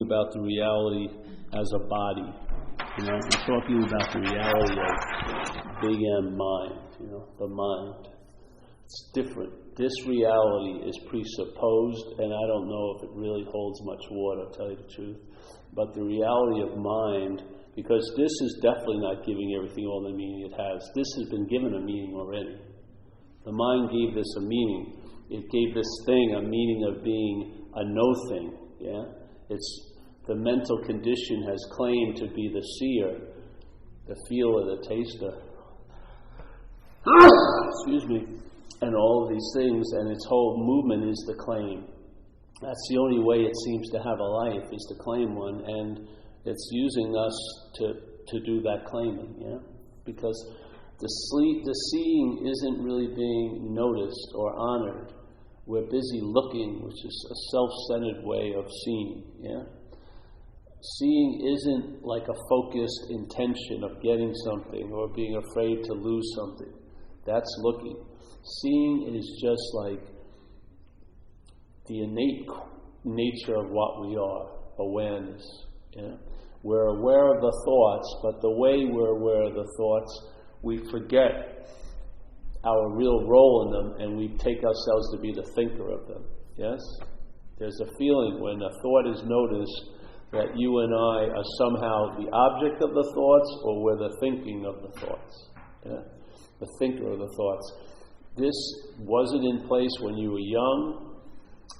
about the reality as a body. I'm talking about the reality of big M mind, the mind. It's different. This reality is presupposed, and I don't know if it really holds much water, to tell you the truth. But the reality of mind, because this is definitely not giving everything all the meaning it has. This has been given a meaning already. The mind gave this a meaning. It gave this thing a meaning of being a no thing. It's the mental condition has claimed to be the seer, the feeler, the taster. Excuse me. And all of these things, and its whole movement is the claim. That's the only way it seems to have a life, is to claim one, and it's using us to do that claiming, because the seeing isn't really being noticed or honored. We're busy looking, which is a self-centered way of seeing, Seeing isn't like a focused intention of getting something or being afraid to lose something. That's looking. Seeing is just like the innate nature of what we are, awareness. We're aware of the thoughts, but the way we're aware of the thoughts, we forget our real role in them, and we take ourselves to be the thinker of them. Yes? There's a feeling when a thought is noticed that you and I are somehow the object of the thoughts, or we're the thinking of the thoughts. The thinker of the thoughts. This wasn't in place when you were young,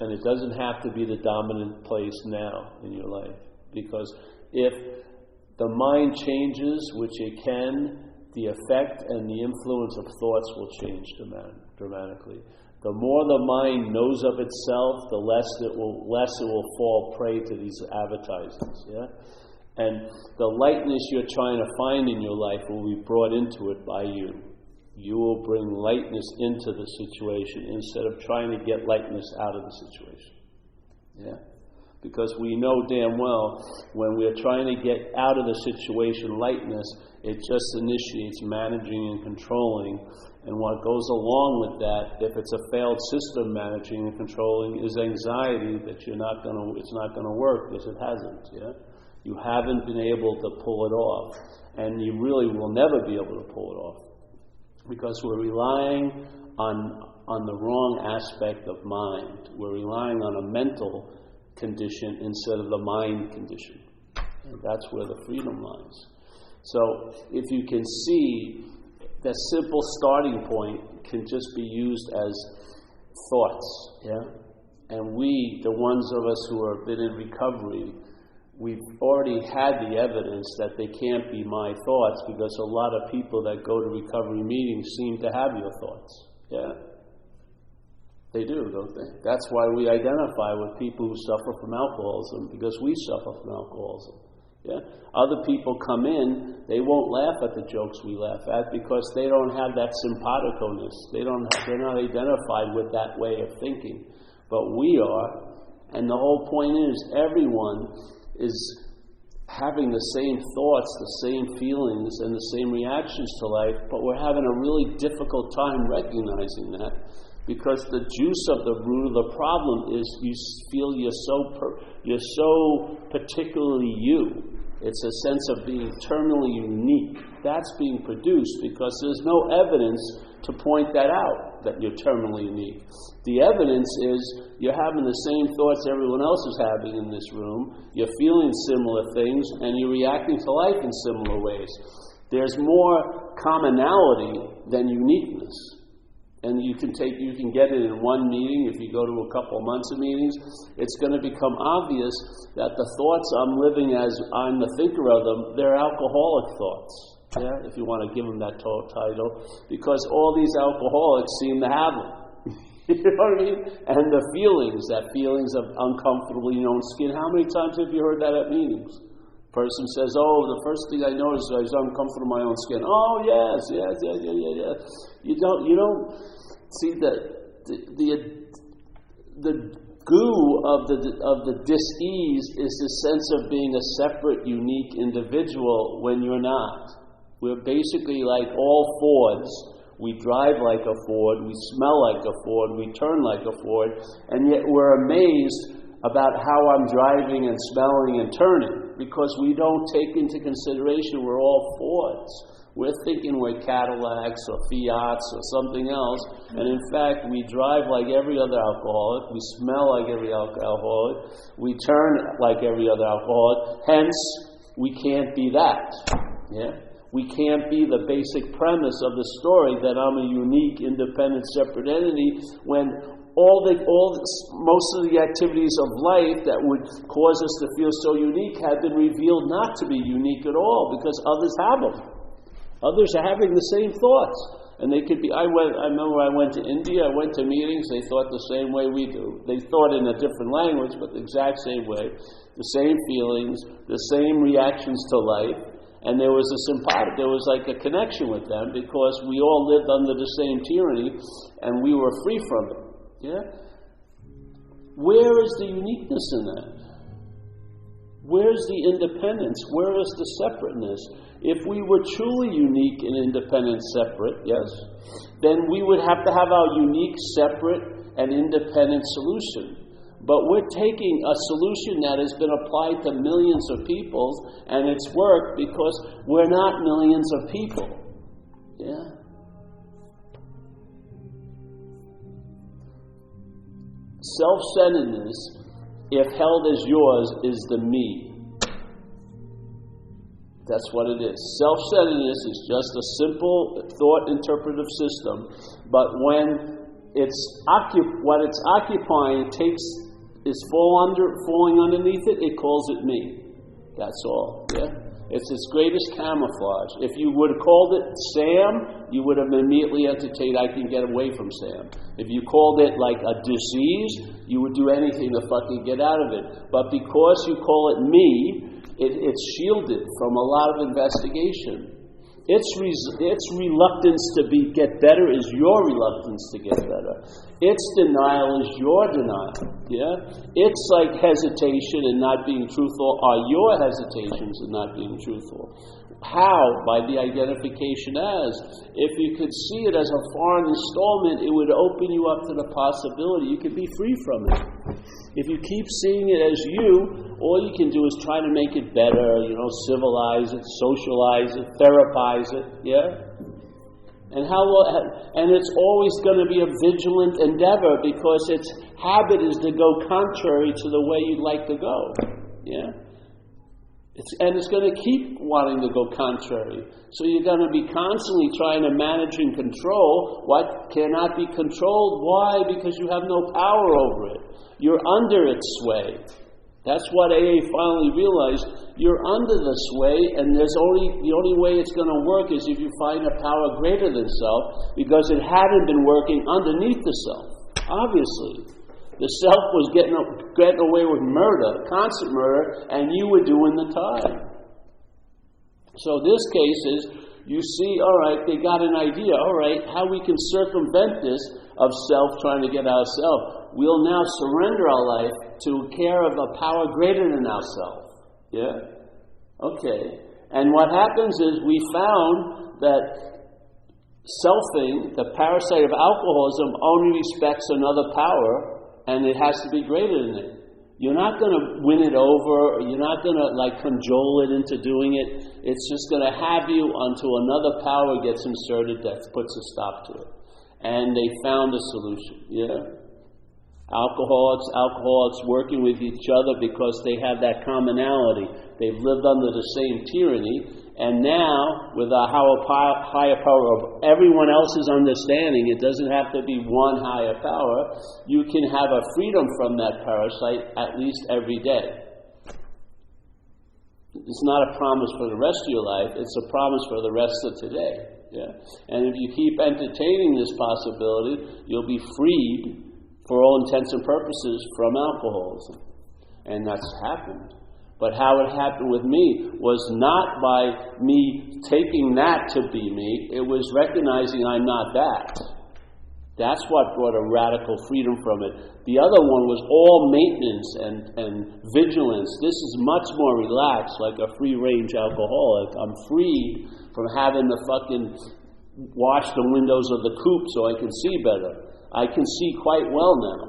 and it doesn't have to be the dominant place now in your life. Because if the mind changes, which it can, the effect and the influence of thoughts will change dramatically. The more the mind knows of itself, the less it will fall prey to these advertisements. And the lightness you're trying to find in your life will be brought into it by you. You will bring lightness into the situation instead of trying to get lightness out of the situation. Because we know damn well when we're trying to get out of the situation lightness, it just initiates managing and controlling. And what goes along with that, if it's a failed system, managing and controlling, is anxiety that it's not going to work because it hasn't. You haven't been able to pull it off, and you really will never be able to pull it off. Because we're relying on the wrong aspect of mind. We're relying on a mental condition instead of the mind condition. And that's where the freedom lies. So if you can see, that simple starting point can just be used as thoughts. And we, the ones of us who have been in recovery, we've already had the evidence that they can't be my thoughts, because a lot of people that go to recovery meetings seem to have your thoughts. They do, don't they? That's why we identify with people who suffer from alcoholism, because we suffer from alcoholism. Other people come in, they won't laugh at the jokes we laugh at because they don't have that simpatico-ness. They're not identified with that way of thinking. But we are, and the whole point is everyone is having the same thoughts, the same feelings, and the same reactions to life, but we're having a really difficult time recognizing that, because the juice of the root of the problem is you feel you're so particularly you. It's a sense of being terminally unique. That's being produced because there's no evidence to point that out, that you're terminally unique. The evidence is you're having the same thoughts everyone else is having in this room, you're feeling similar things, and you're reacting to life in similar ways. There's more commonality than uniqueness. And you can get it in one meeting. If you go to a couple months of meetings, it's going to become obvious that the thoughts I'm living as I'm the thinker of them, they're alcoholic thoughts. If you want to give them that title, because all these alcoholics seem to have them. You know what I mean? And the feelings of uncomfortable in your own skin. How many times have you heard that at meetings? Person says, the first thing I noticed is I'm uncomfortable in my own skin. Oh, yes. You don't see the goo of the dis-ease is the sense of being a separate, unique individual when you're not. We're basically like all Fords. We drive like a Ford, we smell like a Ford, we turn like a Ford, and yet we're amazed about how I'm driving and smelling and turning, because we don't take into consideration we're all Fords. We're thinking we're Cadillacs or Fiats or something else, and in fact we drive like every other alcoholic, we smell like every alcoholic, we turn like every other alcoholic, hence we can't be that. Yeah? We can't be the basic premise of the story that I'm a unique, independent, separate entity, when most of the activities of life that would cause us to feel so unique have been revealed not to be unique at all, because others have them. Others are having the same thoughts. And they could be, I remember I went to India, I went to meetings, they thought the same way we do. They thought in a different language, but the exact same way. The same feelings, the same reactions to life. And there was there was like a connection with them, because we all lived under the same tyranny, and we were free from it. Yeah? Where is the uniqueness in that? Where's the independence? Where is the separateness? If we were truly unique and independent, separate, yes, then we would have to have our unique, separate, and independent solution. But we're taking a solution that has been applied to millions of people, and it's worked because we're not millions of people. Yeah? Self-centeredness, if held as yours, is the me. That's what it is. Self-centeredness is just a simple thought-interpretive system, but when what it's occupying is falling underneath it, it calls it me. That's all. Yeah? It's its greatest camouflage. If you would have called it Sam, you would have immediately entertained, I can get away from Sam. If you called it like a disease, you would do anything to fucking get out of it. But because you call it me, it's shielded from a lot of investigation. Its reluctance to get better is your reluctance to get better. Its denial is your denial. Yeah? Its like hesitation and not being truthful are your hesitations and not being truthful. How? By the identification as. If you could see it as a foreign installment, it would open you up to the possibility you could be free from it. If you keep seeing it as you, all you can do is try to make it better, civilize it, socialize it, therapize it, yeah? And it's always going to be a vigilant endeavor, because its habit is to go contrary to the way you'd like to go, yeah? It's going to keep wanting to go contrary. So you're going to be constantly trying to manage and control what cannot be controlled. Why? Because you have no power over it. You're under its sway. That's what AA finally realized. You're under the sway, and the only way it's going to work is if you find a power greater than self, because it hadn't been working underneath the self. Obviously. The self was getting away with murder, constant murder, and you were doing the time. So this case is, you see, all right, they got an idea, all right, how we can circumvent this of self trying to get ourselves. We'll now surrender our life to care of a power greater than ourselves. Yeah? Okay. And what happens is we found that selfing, the parasite of alcoholism, only respects another power, and it has to be greater than it. You're not going to win it over, or you're not going to cajole it into doing it. It's just going to have you until another power gets inserted that puts a stop to it. And they found a solution, yeah? Alcoholics working with each other because they have that commonality. They've lived under the same tyranny, and now, with a higher power of everyone else's understanding, it doesn't have to be one higher power, you can have a freedom from that parasite at least every day. It's not a promise for the rest of your life, it's a promise for the rest of today. Yeah? And if you keep entertaining this possibility, you'll be freed, for all intents and purposes, from alcoholism. And that's happened. But how it happened with me was not by me taking that to be me, it was recognizing I'm not that. That's what brought a radical freedom from it. The other one was all maintenance and vigilance. This is much more relaxed, like a free-range alcoholic. I'm freed from having to fucking wash the windows of the coop so I can see better. I can see quite well now.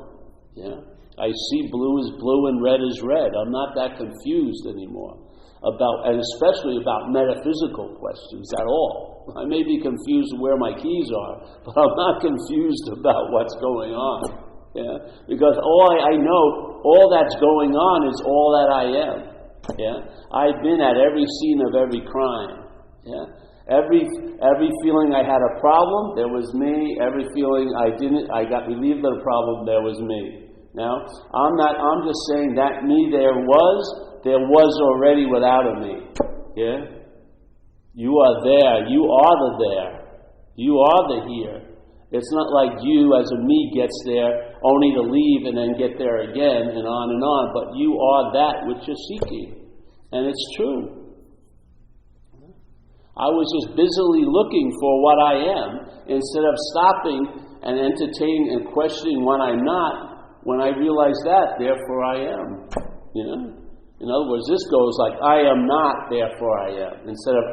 Yeah. I see blue is blue and red is red. I'm not that confused anymore and especially about metaphysical questions at all. I may be confused where my keys are, but I'm not confused about what's going on. Yeah? Because all I know, all that's going on is all that I am. Yeah? I've been at every scene of every crime. Yeah? Every feeling I had a problem, there was me. Every feeling I got relieved of the problem, there was me. Now, I'm just saying that me there was already without a me. Yeah? You are there. You are the there. You are the here. It's not like you as a me gets there only to leave and then get there again and on, but you are that which you're seeking. And it's true. I was just busily looking for what I am instead of stopping and entertaining and questioning what I'm not. When I realize that, therefore I am. You know? In other words, this goes like, I am not, therefore I am. Instead of,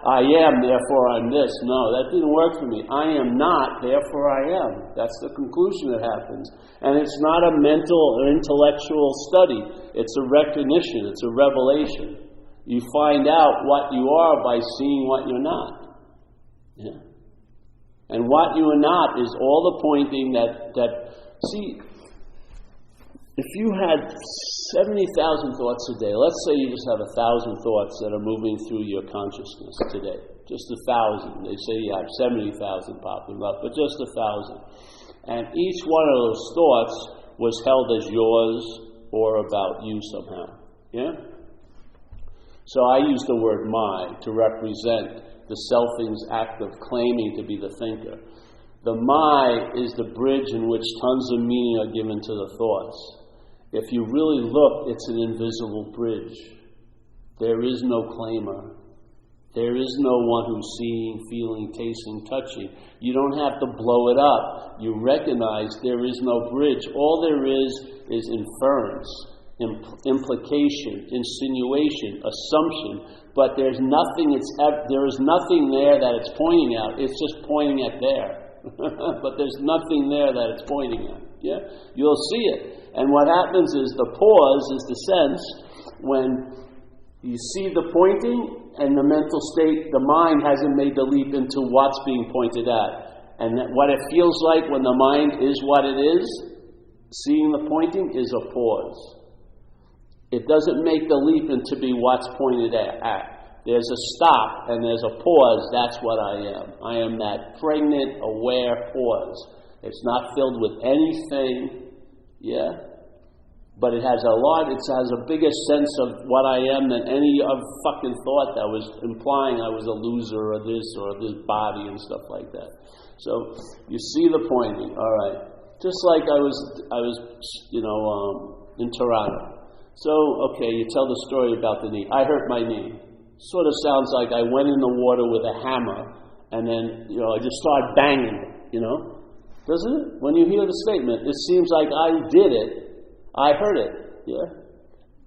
I am, therefore I'm this. No, that didn't work for me. I am not, therefore I am. That's the conclusion that happens. And it's not a mental or intellectual study. It's a recognition. It's a revelation. You find out what you are by seeing what you're not. Yeah. And what you are not is all the pointing see, if you had 70,000 thoughts a day, let's say you just have 1,000 thoughts that are moving through your consciousness today. Just 1,000. They say you have 70,000 popping up, but just 1,000. And each one of those thoughts was held as yours or about you somehow. Yeah? So I use the word my to represent the selfing's act of claiming to be the thinker. The my is the bridge in which tons of meaning are given to the thoughts. If you really look, it's an invisible bridge. There is no claimer. There is no one who's seeing, feeling, tasting, touching. You don't have to blow it up. You recognize there is no bridge. All there is inference, implication, insinuation, assumption. But there is nothing there that it's pointing out. It's just pointing at there. But there's nothing there that it's pointing at. Yeah? You'll see it. And what happens is the pause is the sense when you see the pointing and the mental state, the mind hasn't made the leap into what's being pointed at. And that what it feels like when the mind is what it is, seeing the pointing is a pause. It doesn't make the leap into be what's pointed at. There's a stop and there's a pause. That's what I am. I am that pregnant, aware pause. It's not filled with anything. Yeah? But it has a bigger sense of what I am than any of fucking thought that was implying I was a loser or this body and stuff like that. So, you see the pointing, alright. Just like I was in Toronto. So, okay, you tell the story about the knee. I hurt my knee. Sort of sounds like I went in the water with a hammer and then, I just started banging it, Doesn't it? When you hear the statement, it seems like I did it. I heard it. Yeah?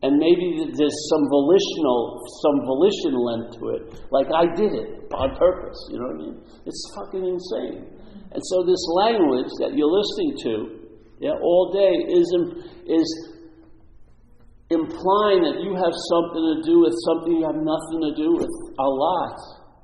And maybe there's some volition lent to it. Like I did it on purpose. You know what I mean? It's fucking insane. And so this language that you're listening to, all day is implying that you have something to do with something you have nothing to do with. A lot.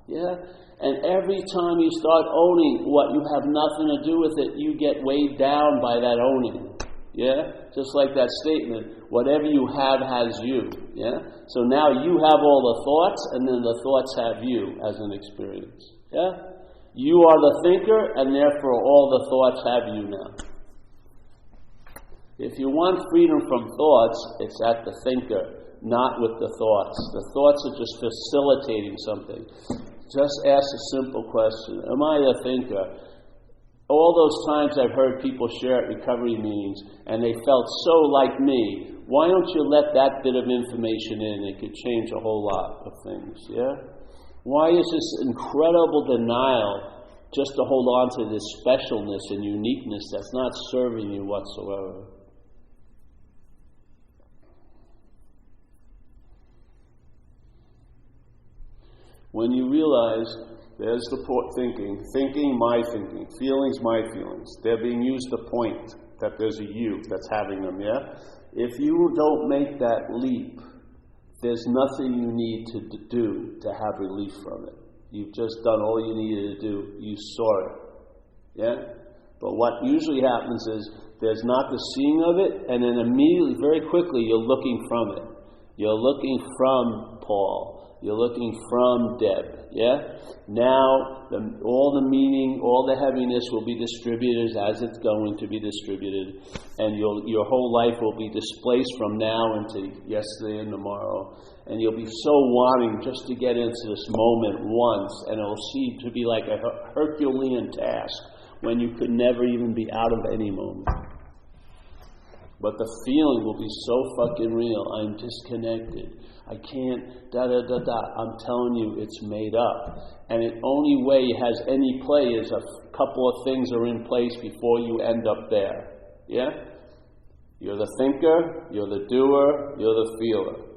Yeah? And every time you start owning what you have nothing to do with it, you get weighed down by that owning. Yeah? Just like that statement, whatever you have has you. Yeah? So now you have all the thoughts, and then the thoughts have you as an experience. Yeah? You are the thinker, and therefore all the thoughts have you now. If you want freedom from thoughts, it's at the thinker, not with the thoughts. The thoughts are just facilitating something. Just ask a simple question. Am I a thinker? All those times I've heard people share at recovery meetings and they felt so like me, why don't you let that bit of information in? It could change a whole lot of things, yeah? Why is this incredible denial just to hold on to this specialness and uniqueness that's not serving you whatsoever? When you realize there's the thinking, my thinking, feelings, my feelings. They're being used to point. that there's a you that's having them, yeah? If you don't make that leap, there's nothing you need to do to have relief from it. You've just done all you needed to do. You saw it, yeah? But what usually happens is there's not the seeing of it, and then immediately, very quickly, you're looking from it. You're looking from Paul. You're looking from Deb, yeah? Now, all the meaning, all the heaviness will be distributed as it's going to be distributed, and your whole life will be displaced from now into yesterday and tomorrow, and you'll be so wanting just to get into this moment once, and it'll seem to be like a Herculean task when you could never even be out of any moment. But the feeling will be so fucking real. I'm disconnected. I can't, da-da-da-da. I'm telling you, it's made up. And the only way it has any play is a couple of things are in place before you end up there. Yeah? You're the thinker, you're the doer, you're the feeler.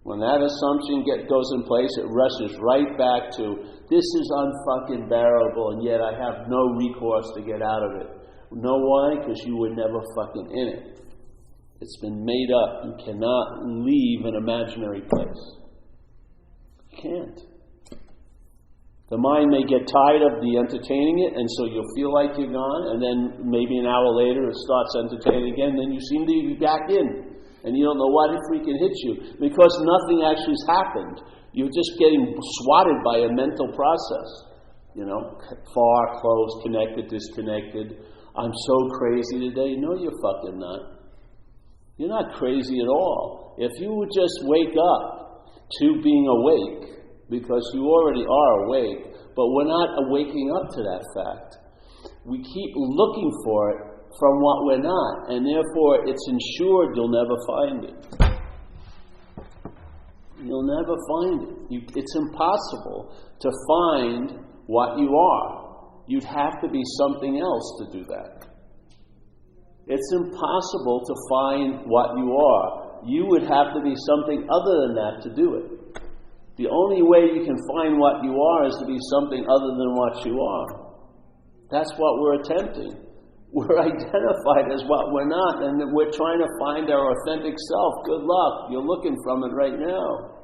When that assumption goes in place, it rushes right back to, this is unfucking bearable, and yet I have no recourse to get out of it. Know why? Because you were never fucking in it. It's been made up. You cannot leave an imaginary place. You can't. The mind may get tired of the entertaining it, and so you'll feel like you're gone, and then maybe an hour later it starts entertaining again, then you seem to be back in. And you don't know what freaking hit you, because nothing actually has happened. You're just getting swatted by a mental process. You know, far, close, connected, disconnected. I'm so crazy today. No, you're fucking not. You're not crazy at all. If you would just wake up to being awake, because you already are awake, but we're not waking up to that fact. We keep looking for it from what we're not, and therefore it's ensured you'll never find it. You'll never find it. It's impossible to find what you are. You'd have to be something else to do that. It's impossible to find what you are. You would have to be something other than that to do it. The only way you can find what you are is to be something other than what you are. That's what we're attempting. We're identified as what we're not, and we're trying to find our authentic self. Good luck. You're looking from it right now.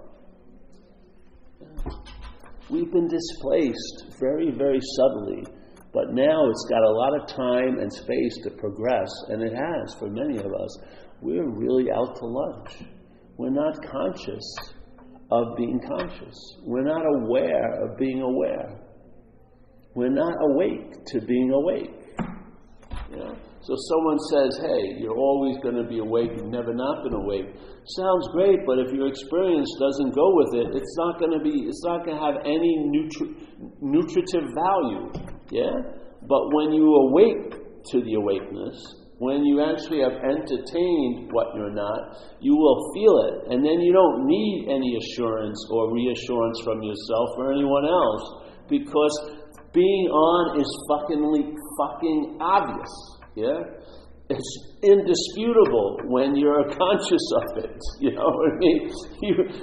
We've been displaced very, very subtly. But now it's got a lot of time and space to progress, and it has for many of us. We're really out to lunch. We're not conscious of being conscious. We're not aware of being aware. We're not awake to being awake. You know? So someone says, hey, you're always going to be awake, you've never not been awake. Sounds great, but if your experience doesn't go with it, it's not going to have any nutritive value. Yeah? But when you awake to the awakeness, when you actually have entertained what you're not, you will feel it. And then you don't need any assurance or reassurance from yourself or anyone else, because being on is fucking obvious. Yeah? It's indisputable when you're conscious of it. You know what I mean?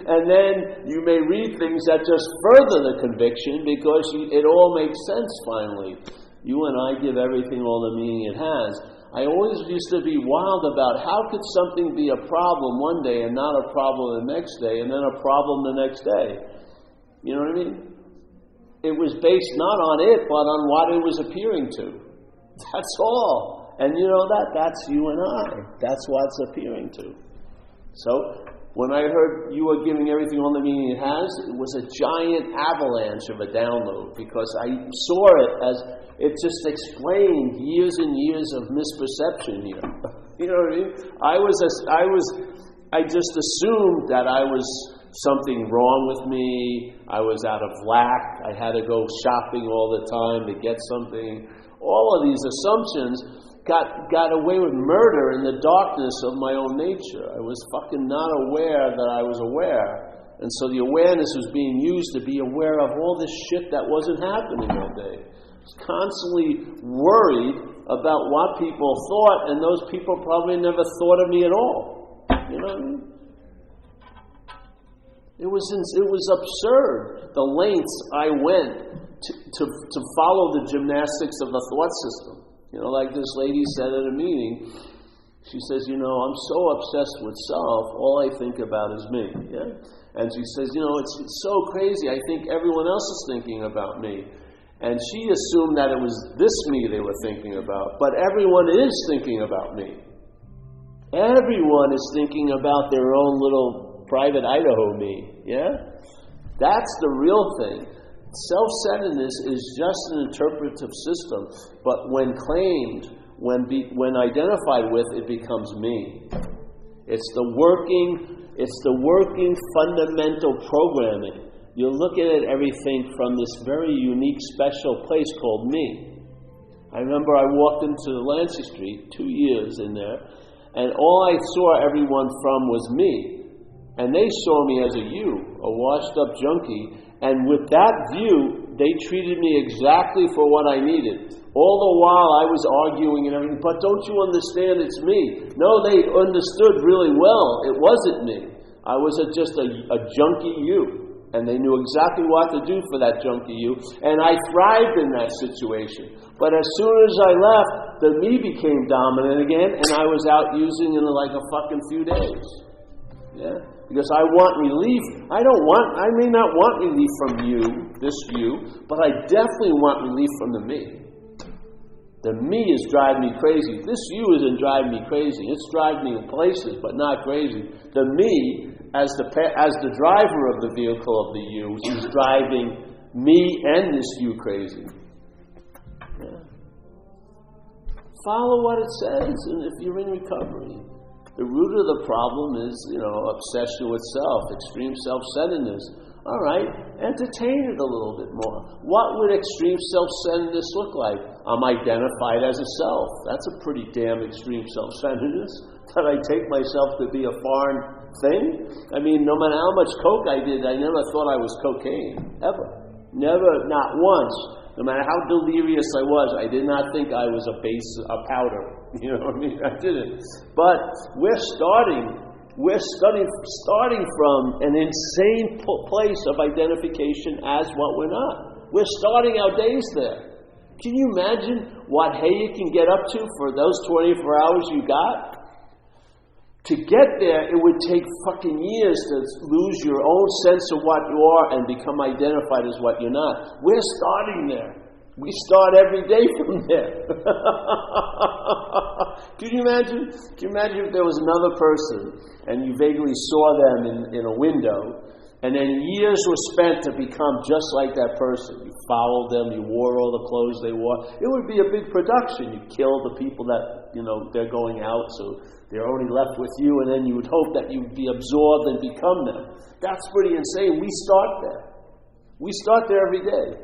And then you may read things that just further the conviction, because it all makes sense finally. You and I give everything all the meaning it has. I always used to be wild about how could something be a problem one day and not a problem the next day, and then a problem the next day. You know what I mean? It was based not on it, but on what it was appearing to. That's all. And you know that's you and I. That's what it's appearing to. So, when I heard you were giving everything all the meaning it has, it was a giant avalanche of a download, because I saw it as it just explained years and years of misperception here. You know what I mean? I just assumed that I was something wrong with me. I was out of whack. I had to go shopping all the time to get something. All of these assumptions got away with murder in the darkness of my own nature. I was fucking not aware that I was aware. And so the awareness was being used to be aware of all this shit that wasn't happening all day. I was constantly worried about what people thought, and those people probably never thought of me at all. You know what I mean? It was absurd, the lengths I went to follow the gymnastics of the thought system. You know, like this lady said at a meeting, She says, I'm so obsessed with self, all I think about is me. Yeah? And she says, it's so crazy. I think everyone else is thinking about me. And she assumed that it was this me they were thinking about. But everyone is thinking about me. Everyone is thinking about their own little private Idaho me. Yeah? That's the real thing. Self-centeredness is just an interpretive system. But when claimed, when identified with, it becomes me. It's the working fundamental programming. You look at everything from this very unique, special place called me. I remember I walked into Lancey Street, 2 years in there, and all I saw everyone from was me. And they saw me as a washed-up junkie, and with that view, they treated me exactly for what I needed. All the while I was arguing and everything, but don't you understand it's me? No, they understood really well. It wasn't me. I was just a junkie you. And they knew exactly what to do for that junkie you. And I thrived in that situation. But as soon as I left, the me became dominant again, and I was out using in like a fucking few days. Yeah? Because I want relief. I may not want relief from this you, but I definitely want relief from the me. The me is driving me crazy. This you isn't driving me crazy. It's driving me places, but not crazy. The me, as the driver of the vehicle of the you, is driving me and this you crazy. Yeah. Follow what it says, and if you're in recovery. The root of the problem is, obsession with self, extreme self-centeredness. All right, entertain it a little bit more. What would extreme self-centeredness look like? I'm identified as a self. That's a pretty damn extreme self-centeredness. That I take myself to be a foreign thing? I mean, no matter how much coke I did, I never thought I was cocaine. Ever. Never, not once. No matter how delirious I was, I did not think I was a powder. You know what I mean? I didn't. But we're starting from an insane place of identification as what we're not. We're starting our days there. Can you imagine what you can get up to for those 24 hours you got? To get there, it would take fucking years to lose your own sense of what you are and become identified as what you're not. We're starting there. We start every day from there. Can you imagine? Can you imagine if there was another person and you vaguely saw them in a window, and then years were spent to become just like that person? You followed them, you wore all the clothes they wore. It would be a big production. You kill the people that, they're going out, so they're only left with you, and then you would hope that you'd be absorbed and become them. That's pretty insane. We start there. We start there every day.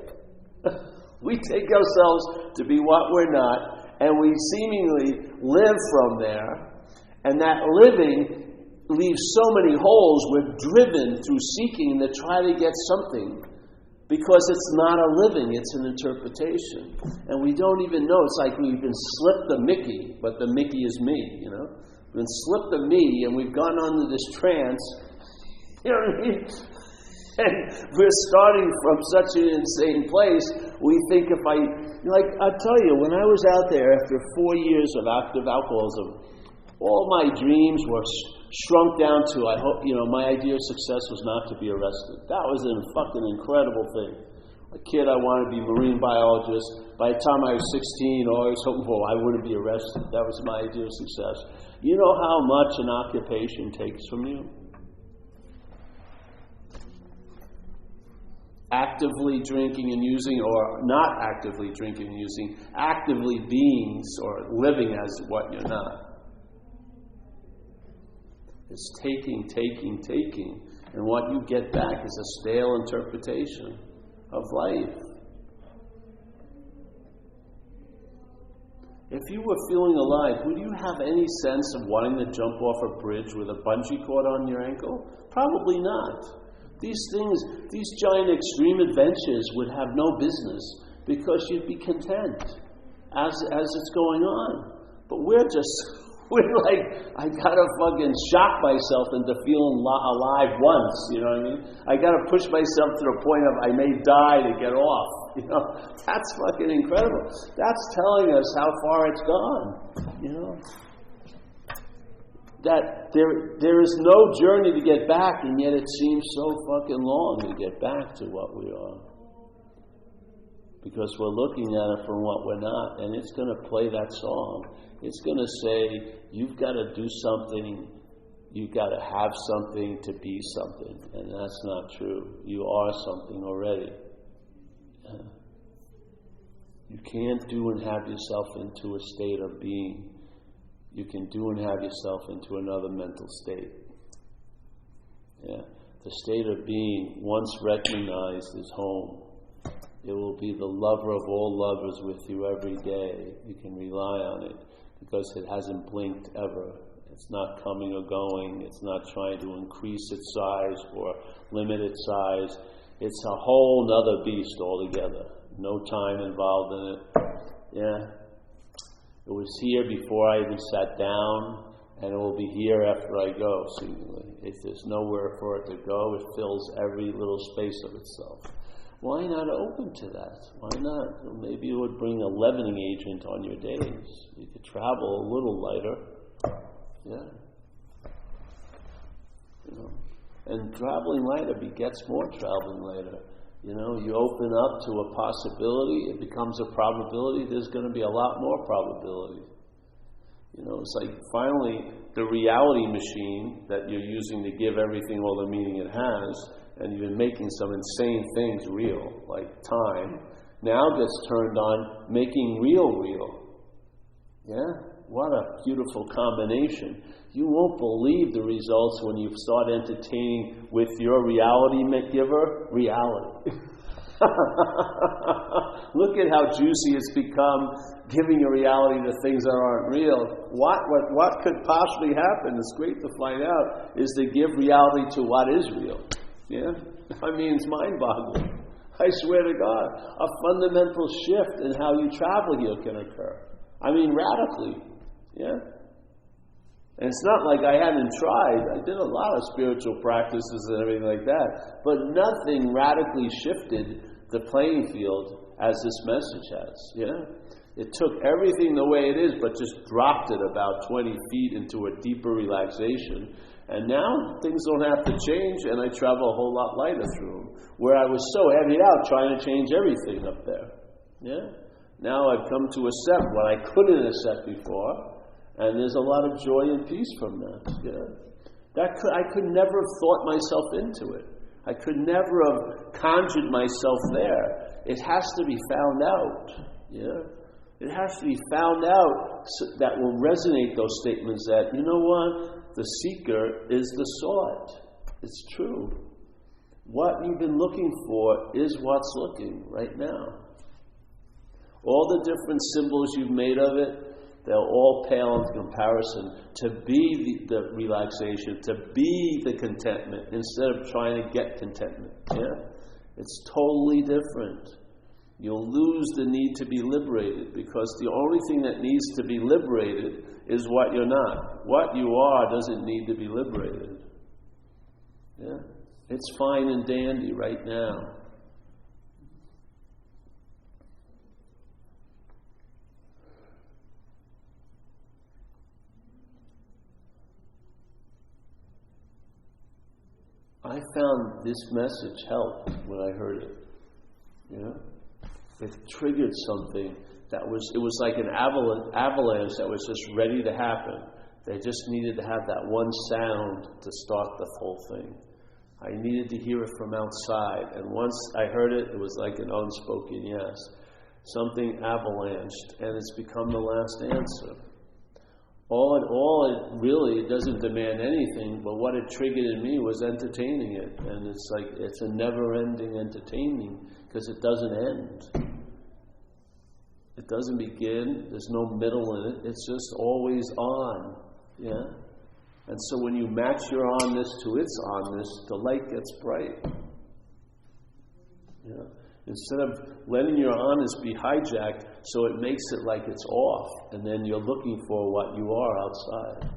We take ourselves to be what we're not, and we seemingly live from there, and that living leaves so many holes. We're driven through seeking to try to get something, because it's not a living, it's an interpretation. And we don't even know. It's like we've been slipped the Mickey, but the Mickey is me, We've been slipped the me, and we've gone under this trance. You know what I mean? And we're starting from such an insane place. We think I tell you, when I was out there after 4 years of active alcoholism, all my dreams were shrunk down to, I hope, my idea of success was not to be arrested. That was a fucking incredible thing. A kid, I wanted to be a marine biologist. By the time I was 16, I was hoping, I wouldn't be arrested. That was my idea of success. You know how much an occupation takes from you? Actively drinking and using, or not actively drinking and using, actively being or living as what you're not. It's taking, and what you get back is a stale interpretation of life. If you were feeling alive, would you have any sense of wanting to jump off a bridge with a bungee cord on your ankle? Probably not. These things, these giant extreme adventures would have no business, because you'd be content as it's going on. But we're like, I gotta fucking shock myself into feeling alive once, you know what I mean? I gotta push myself to the point of I may die to get off, That's fucking incredible. That's telling us how far it's gone, that there is no journey to get back, and yet it seems so fucking long to get back to what we are. Because we're looking at it from what we're not, and it's going to play that song. It's going to say, you've got to do something, you've got to have something to be something, and that's not true. You are something already. You can't do and have yourself into a state of being. You can do and have yourself into another mental state. Yeah. The state of being, once recognized, is home. It will be the lover of all lovers with you every day. You can rely on it because it hasn't blinked ever. It's not coming or going. It's not trying to increase its size or limit its size. It's a whole nother beast altogether. No time involved in it. Yeah. It was here before I even sat down, and it will be here after I go, seemingly. If there's nowhere for it to go, it fills every little space of itself. Why not open to that? Why not? Well, maybe it would bring a leavening agent on your days. You could travel a little lighter. Yeah. You know. And traveling lighter begets more traveling lighter. You know, you open up to a possibility, it becomes a probability, there's going to be a lot more probability. You know, it's like finally the reality machine that you're using to give everything all the meaning it has, and you've been making some insane things real, like time, now gets turned on making real. Yeah? What a beautiful combination. You won't believe the results when you start entertaining with your reality giver, reality. Look at how juicy it's become, giving a reality to things that aren't real. What could possibly happen, it's great to find out, is to give reality to what is real. Yeah? I mean, it's mind-boggling. I swear to God, a fundamental shift in how you travel here can occur. I mean, radically. Yeah? And it's not like I hadn't tried. I did a lot of spiritual practices and everything like that. But nothing radically shifted the playing field as this message has. Yeah? It took everything the way it is, but just dropped it about 20 feet into a deeper relaxation. And now things don't have to change, and I travel a whole lot lighter through them. Where I was so heavied out trying to change everything up there. Yeah? Now I've come to accept what I couldn't accept before. And there's a lot of joy and peace from that. Yeah, I could never have thought myself into it. I could never have conjured myself there. It has to be found out. Yeah, it has to be found out that will resonate those statements that, you know what, the seeker is the sought. It's true. What you've been looking for is what's looking right now. All the different symbols you've made of it, they'll all pale in comparison to be the relaxation, to be the contentment, instead of trying to get contentment. Yeah? It's totally different. You'll lose the need to be liberated, because the only thing that needs to be liberated is what you're not. What you are doesn't need to be liberated. Yeah? It's fine and dandy right now. I found this message helped when I heard it. You know? It triggered something it was like an avalanche that was just ready to happen. They just needed to have that one sound to start the whole thing. I needed to hear it from outside, and once I heard it, it was like an unspoken yes. Something avalanched, and it's become the last answer. It doesn't demand anything, but what it triggered in me was entertaining it. And it's like, it's a never-ending entertaining, because it doesn't end. It doesn't begin, there's no middle in it, it's just always on. Yeah? And so when you match your onness to its onness, the light gets bright. Yeah? Instead of letting your onness be hijacked so it makes it like it's off, and then you're looking for what you are outside.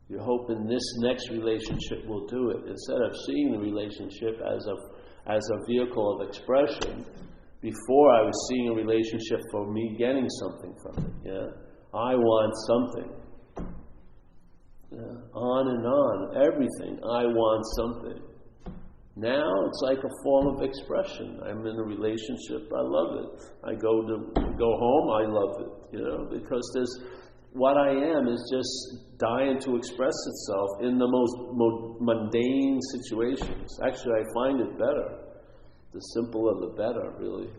You're hoping this next relationship will do it. Instead of seeing the relationship as a vehicle of expression, before I was seeing a relationship for me getting something from it. Yeah? I want something. On and on, everything. I want something. Now it's like a form of expression. I'm in a relationship, I love it. I go home, I love it, because what I am is just dying to express itself in the most mundane situations. Actually, I find it better. The simpler the better, really.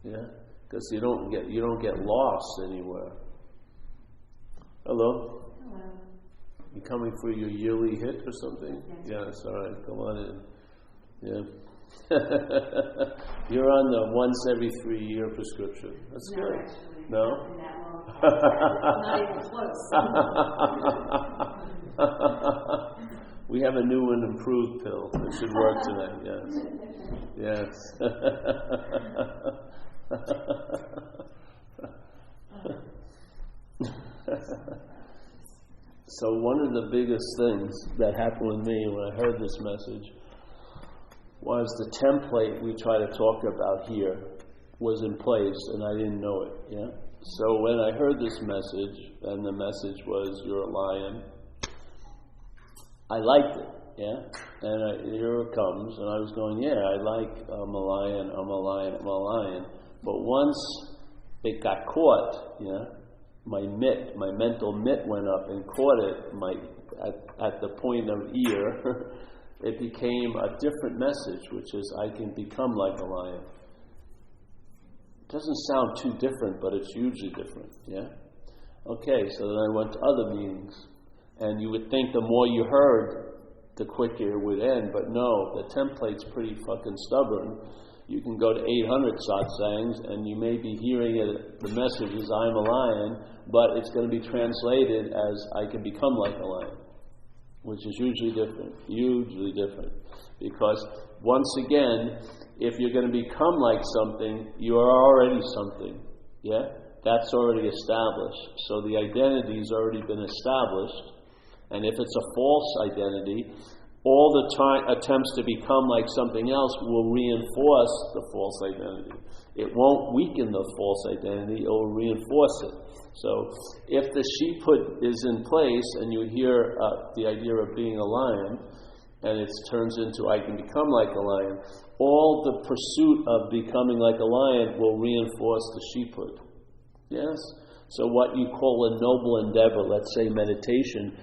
Yeah? Because you don't get lost anywhere. Hello? You coming for your yearly hit or something? Yes, all right, come on in. Yeah. You're on the once every 3 year prescription. That's good. Actually, no? Not even close. We have a new and improved pill. It should work tonight, yes. So one of the biggest things that happened with me when I heard this message was the template we try to talk about here was in place and I didn't know it, yeah? So when I heard this message, and the message was, you're a lion, I liked it, yeah? And here it comes, and I was going, I'm a lion, I'm a lion, I'm a lion. But once it got caught, yeah, my mental mitt went up and caught it at the point of ear, it became a different message, which is I can become like a lion. It doesn't sound too different, but it's hugely different, yeah? Okay, so then I went to other meanings. And you would think the more you heard, the quicker it would end, but no, the template's pretty fucking stubborn. You can go to 800 satsangs, and you may be hearing it, the message is I'm a lion, but it's going to be translated as I can become like a lion, which is hugely different. Because once again, if you're going to become like something, you are already something. Yeah? That's already established. So the identity's already been established. And if it's a false identity, all the attempts to become like something else will reinforce the false identity. It won't weaken the false identity, it will reinforce it. So if the sheephood is in place and you hear the idea of being a lion, and it turns into I can become like a lion, all the pursuit of becoming like a lion will reinforce the sheephood. Yes? So what you call a noble endeavor, let's say meditation,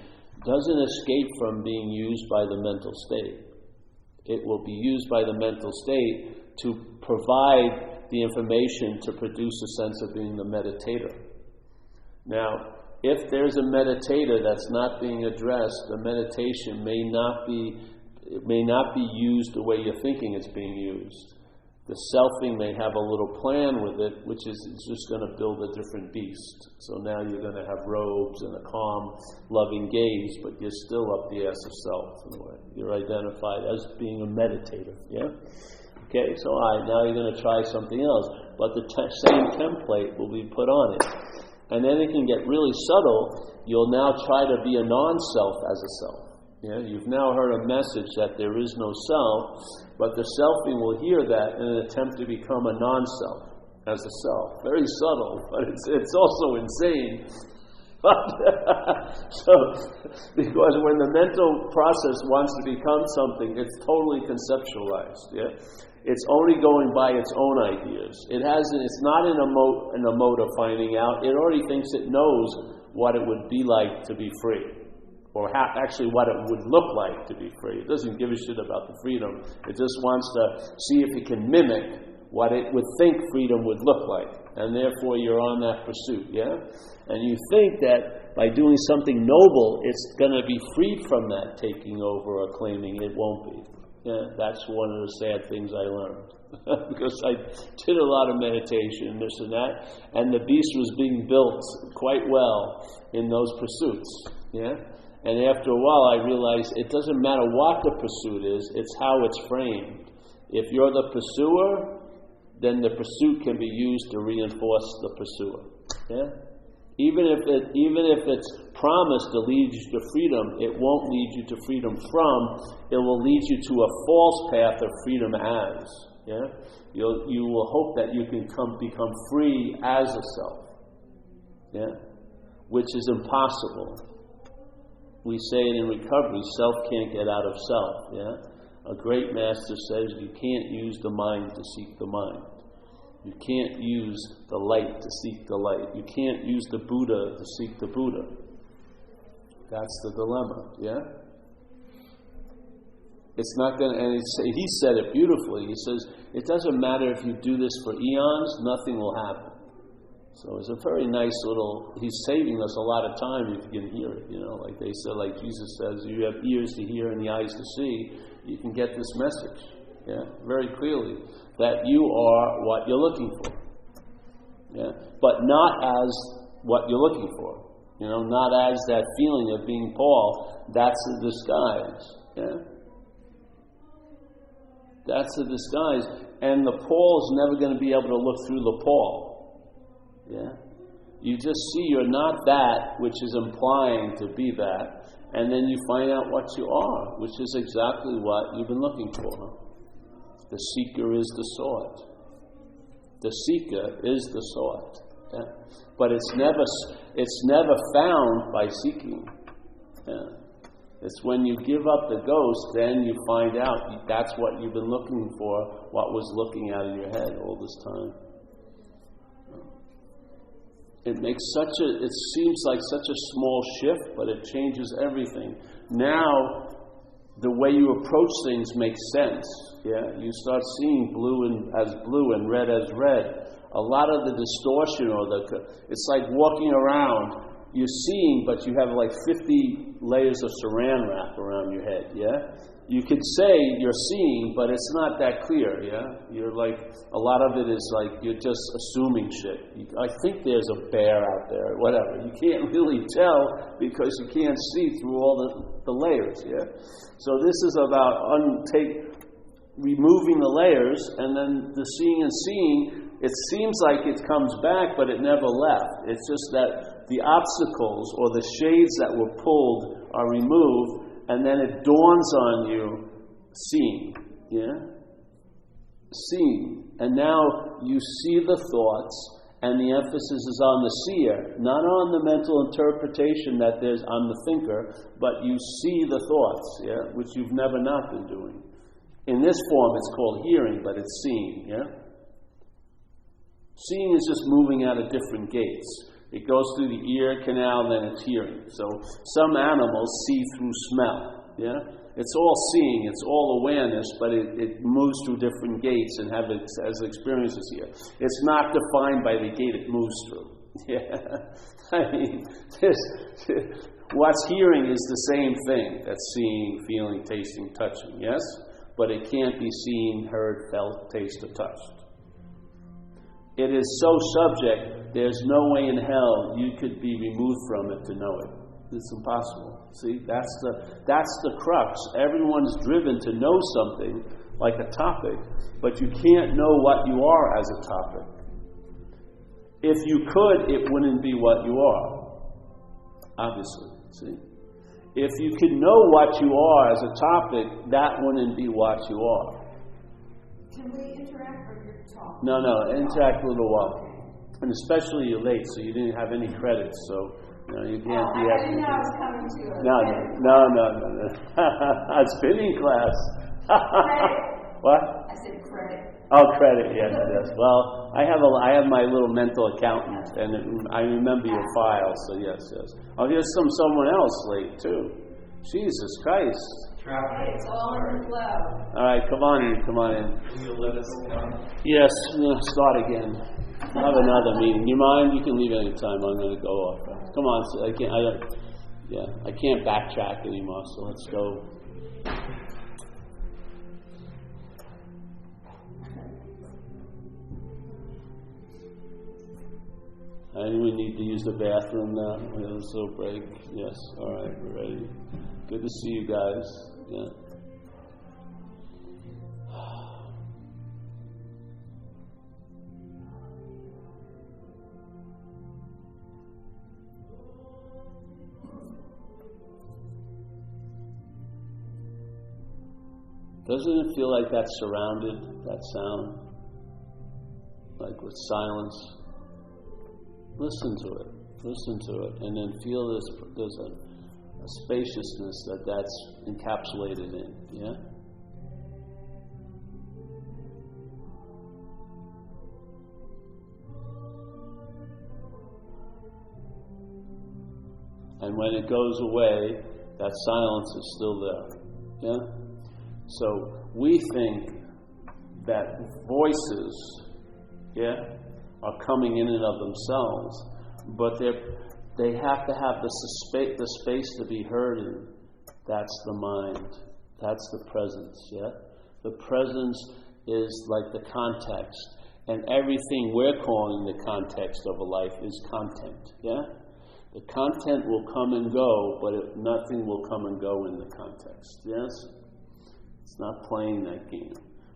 doesn't escape from being used by the mental state. It will be used by the mental state to provide the information to produce a sense of being the meditator. Now, if there's a meditator that's not being addressed, the meditation may not be used the way you're thinking it's being used. The selfing may have a little plan with it, which is it's just going to build a different beast. So now you're going to have robes and a calm, loving gaze, but you're still up the ass of self in a way. You're identified as being a meditator, yeah? Okay, so now you're going to try something else, but the same template will be put on it. And then it can get really subtle. You'll now try to be a non-self as a self. Yeah, you've now heard a message that there is no self, but the selfing will hear that in an attempt to become a non-self as a self. Very subtle, but it's also insane. So, because when the mental process wants to become something, it's totally conceptualized. Yeah, it's only going by its own ideas. It's not in a mode of finding out. It already thinks it knows what it would be like to be free. Or actually what it would look like to be free. It doesn't give a shit about the freedom. It just wants to see if it can mimic what it would think freedom would look like. And therefore you're on that pursuit, yeah? And you think that by doing something noble, it's going to be freed from that taking over or claiming. It won't be. Yeah? That's one of the sad things I learned. Because I did a lot of meditation, this and that, and the beast was being built quite well in those pursuits, yeah? And after a while I realized it doesn't matter what the pursuit is, it's how it's framed. If you're the pursuer, then the pursuit can be used to reinforce the pursuer. Yeah? Even if it's promised to lead you to freedom, it won't lead you to freedom from, it will lead you to a false path of freedom as. Yeah? You will hope that you can become free as a self. Yeah? Which is impossible. we say it in recovery, self can't get out of self, yeah? A great master says you can't use the mind to seek the mind. You can't use the light to seek the light. You can't use the Buddha to seek the Buddha. That's the dilemma, yeah? It's not going to, and he said it beautifully. He says, it doesn't matter if you do this for eons, nothing will happen. So it's a very nice little, he's saving us a lot of time if you can hear it, like they said, like Jesus says, you have ears to hear and the eyes to see, you can get this message, yeah, very clearly, that you are what you're looking for, yeah, but not as what you're looking for, not as that feeling of being Paul. That's a disguise, yeah. That's a disguise, and the Paul's never going to be able to look through the Paul. Yeah? You just see you're not that which is implying to be that, and then you find out what you are, which is exactly what you've been looking for. The seeker is the sought. The seeker is the sought. Yeah? But it's never found by seeking. Yeah? It's when you give up the ghost, then you find out that's what you've been looking for, what was looking out of your head all this time. It seems like such a small shift, but it changes everything. Now, the way you approach things makes sense. Yeah, you start seeing blue as blue and red as red. A lot of the distortion, it's like walking around. You're seeing, but you have like 50 layers of saran wrap around your head. Yeah. You could say you're seeing, but it's not that clear, yeah? You're like, a lot of it is like, you're just assuming shit. I think there's a bear out there, whatever. You can't really tell because you can't see through all the layers, yeah? So this is about removing the layers, and then the seeing and seeing, it seems like it comes back, but it never left. It's just that the obstacles or the shades that were pulled are removed, and then it dawns on you, seeing, yeah? Seeing. And now you see the thoughts, and the emphasis is on the seer, not on the mental interpretation that there's on the thinker, but you see the thoughts, yeah? Which you've never not been doing. In this form, it's called hearing, but it's seeing, yeah? Seeing is just moving out of different gates. It goes through the ear canal, then it's hearing. So some animals see through smell, yeah? It's all seeing, it's all awareness, but it moves through different gates and has experiences here. It's not defined by the gate it moves through. Yeah? I mean, what's hearing is the same thing. That's seeing, feeling, tasting, touching, yes? But it can't be seen, heard, felt, tasted, or touched. It is so subject, there's no way in hell you could be removed from it to know it. It's impossible. See, that's the crux. Everyone's driven to know something, like a topic, but you can't know what you are as a topic. If you could, it wouldn't be what you are. Obviously, see? If you could know what you are as a topic, that wouldn't be what you are. Can we interact or you're talking? No, interact a little while. And especially you're late, so you didn't have any credits, so you can't be I didn't know I was coming to it. No. A spinning class. Credit. What? I said credit. Oh, credit, yes. Well, I have my little mental accountant, and I remember your file, so yes. Oh, here's someone else late, too. Jesus Christ. Hey, it's all in the flow. All right, come on in. Will you let us know? Yes, I'm going to start again. I have another meeting. You mind? You can leave any time. I'm going to go off. Come on, so I can't backtrack anymore, so let's go. Anyone need to use the bathroom now? We have a little break. Yes. All right, we're ready. Good to see you guys. Yeah. Doesn't it feel like that's surrounded, that sound? Like with silence? Listen to it, and then feel there's a spaciousness that's encapsulated in, yeah? And when it goes away, that silence is still there, yeah? So we think that voices, yeah, are coming in and of themselves, but they have to have the space to be heard in. That's the mind. That's the presence, yeah? The presence is like the context, and everything we're calling the context of a life is content, yeah? The content will come and go, but nothing will come and go in the context, yes? It's not playing that game.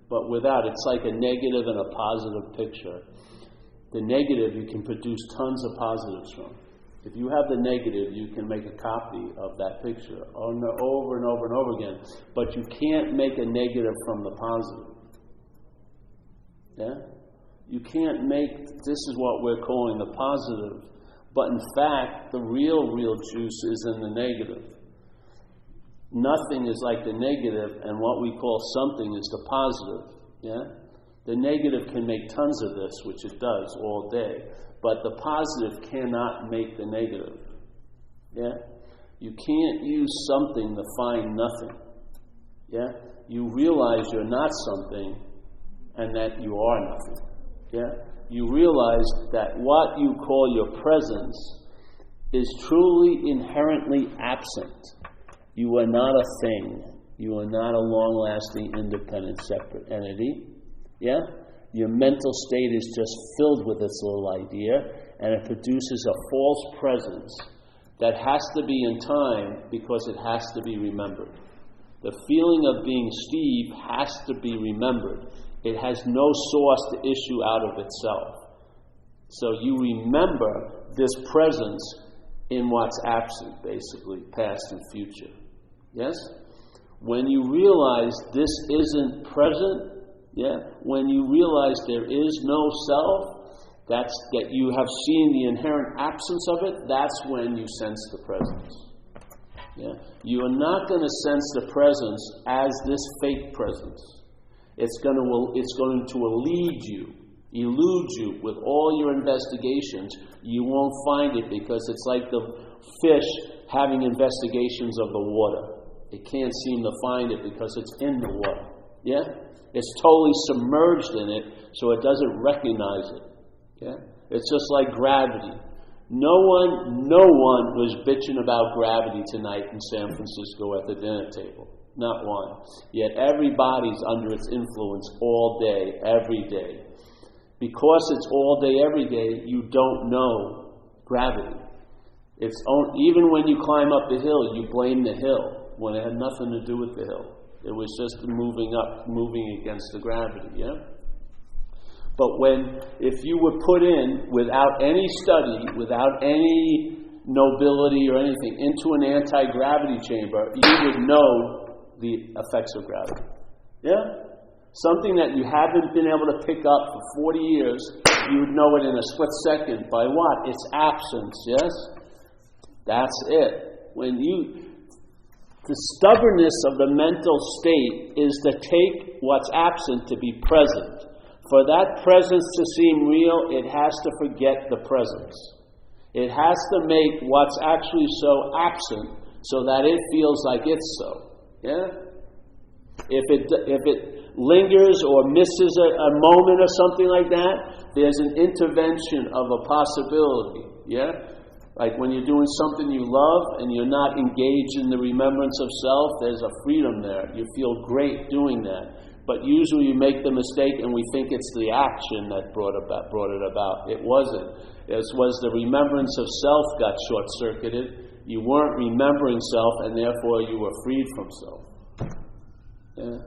But without, it's like a negative and a positive picture. The negative you can produce tons of positives from. If you have the negative, you can make a copy of that picture over and over and over again. But you can't make a negative from the positive. Yeah? You can't make, this is what we're calling the positive. But in fact, the real juice is in the negative. Nothing is like the negative, and what we call something is the positive. Yeah? The negative can make tons of this, which it does all day, but the positive cannot make the negative. Yeah? You can't use something to find nothing. Yeah? You realize you're not something and that you are nothing. Yeah? You realize that what you call your presence is truly inherently absent. You are not a thing. You are not a long-lasting, independent, separate entity. Yeah? Your mental state is just filled with this little idea, and it produces a false presence that has to be in time because it has to be remembered. The feeling of being Steve has to be remembered. It has no source to issue out of itself. So you remember this presence in what's absent, basically, past and future. Yes? When you realize this isn't present, yeah, when you realize there is no self, that you have seen the inherent absence of it, that's when you sense the presence. Yeah? You are not going to sense the presence as this fake presence. It's going to elude you with all your investigations. You won't find it because it's like the fish having investigations of the water. It can't seem to find it because it's in the water. Yeah? It's totally submerged in it, so it doesn't recognize it. Yeah? It's just like gravity. No one was bitching about gravity tonight in San Francisco at the dinner table. Not one. Yet everybody's under its influence all day, every day. Because it's all day, every day, you don't know gravity. Even when you climb up the hill, you blame the hill when it had nothing to do with the hill. It was just moving against the gravity, yeah? But if you were put in, without any study, without any nobility or anything, into an anti-gravity chamber, you would know the effects of gravity. Yeah? Something that you haven't been able to pick up for 40 years, you would know it in a split second. By what? Its absence, yes? That's it. The stubbornness of the mental state is to take what's absent to be present. For that presence to seem real, it has to forget the presence. It has to make what's actually so absent so that it feels like it's so. Yeah? If it lingers or misses a moment or something like that, there's an intervention of a possibility. Yeah? Like when you're doing something you love and you're not engaged in the remembrance of self, there's a freedom there. You feel great doing that. But usually you make the mistake and we think it's the action that brought it about. It wasn't. It was the remembrance of self got short-circuited. You weren't remembering self, and therefore you were freed from self. Yeah?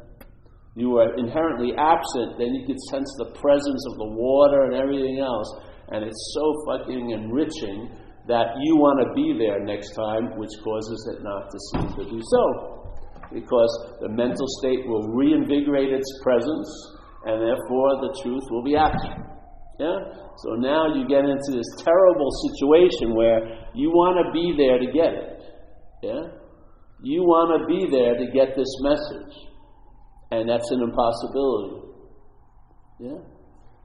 You were inherently absent, then you could sense the presence of the water and everything else, and it's so fucking enriching that you want to be there next time, which causes it not to seem to be so. Because the mental state will reinvigorate its presence, and therefore the truth will be absent. Yeah? So now you get into this terrible situation where you want to be there to get it. Yeah? You want to be there to get this message. And that's an impossibility. Yeah?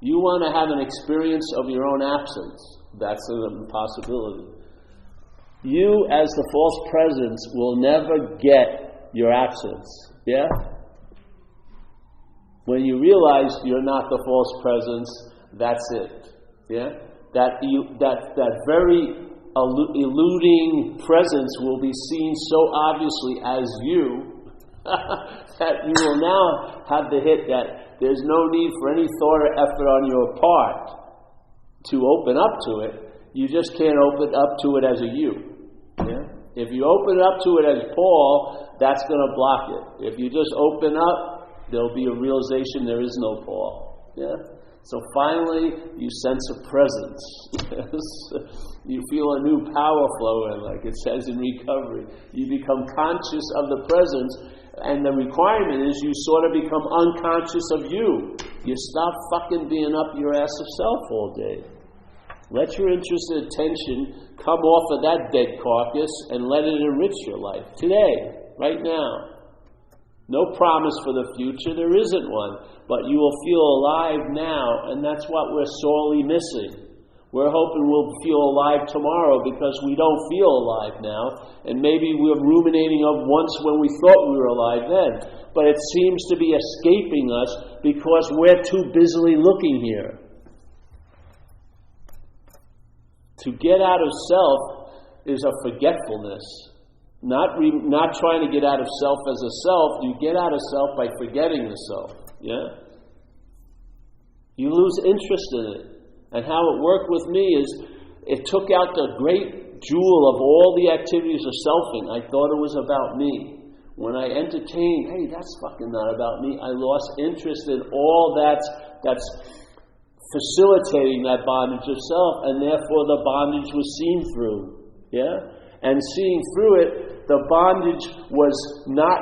You want to have an experience of your own absence. That's an impossibility. You, as the false presence, will never get your absence. Yeah? When you realize you're not the false presence, that's it. Yeah? That very eluding presence will be seen so obviously as you that you will now have the hit that there's no need for any thought or effort on your part to open up to it. You just can't open up to it as a you. Yeah? If you open up to it as Paul, that's going to block it. If you just open up, there'll be a realization there is no Paul. Yeah? So finally, you sense a presence. You feel a new power flow in, like it says in recovery. You become conscious of the presence, and the requirement is you sort of become unconscious of you. You stop fucking being up your ass of self all day. Let your interest and attention come off of that dead carcass and let it enrich your life. Today, right now. No promise for the future, there isn't one. But you will feel alive now, and that's what we're sorely missing. We're hoping we'll feel alive tomorrow because we don't feel alive now, and maybe we're ruminating of once when we thought we were alive then. But it seems to be escaping us because we're too busily looking here. To get out of self is a forgetfulness. Not trying to get out of self as a self. You get out of self by forgetting the self. Yeah? You lose interest in it. And how it worked with me is it took out the great jewel of all the activities of selfing. I thought it was about me. When I entertained, hey, that's fucking not about me, I lost interest in all that's facilitating that bondage of self, and therefore the bondage was seen through. Yeah? And seeing through it, the bondage was not,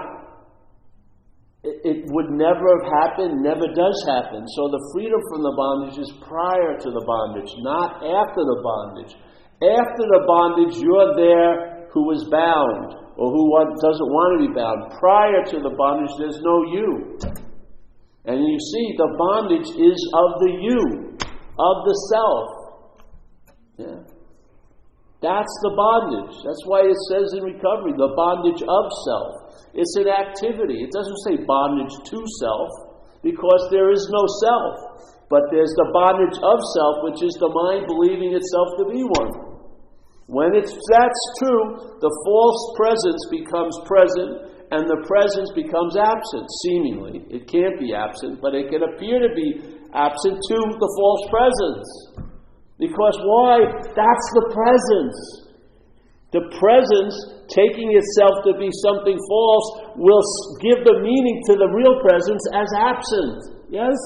it would never have happened, never does happen. So the freedom from the bondage is prior to the bondage, not after the bondage. After the bondage, you're there who is bound, or who doesn't want to be bound. Prior to the bondage, there's no you. And you see, the bondage is of the you, of the self. Yeah. That's the bondage. That's why it says in recovery, the bondage of self. It's an activity. It doesn't say bondage to self, because there is no self. But there's the bondage of self, which is the mind believing itself to be one. When that's true, the false presence becomes present, and the presence becomes absent, seemingly. It can't be absent, but it can appear to be absent to the false presence. Because why? That's the presence. The presence, taking itself to be something false, will give the meaning to the real presence as absent. Yes?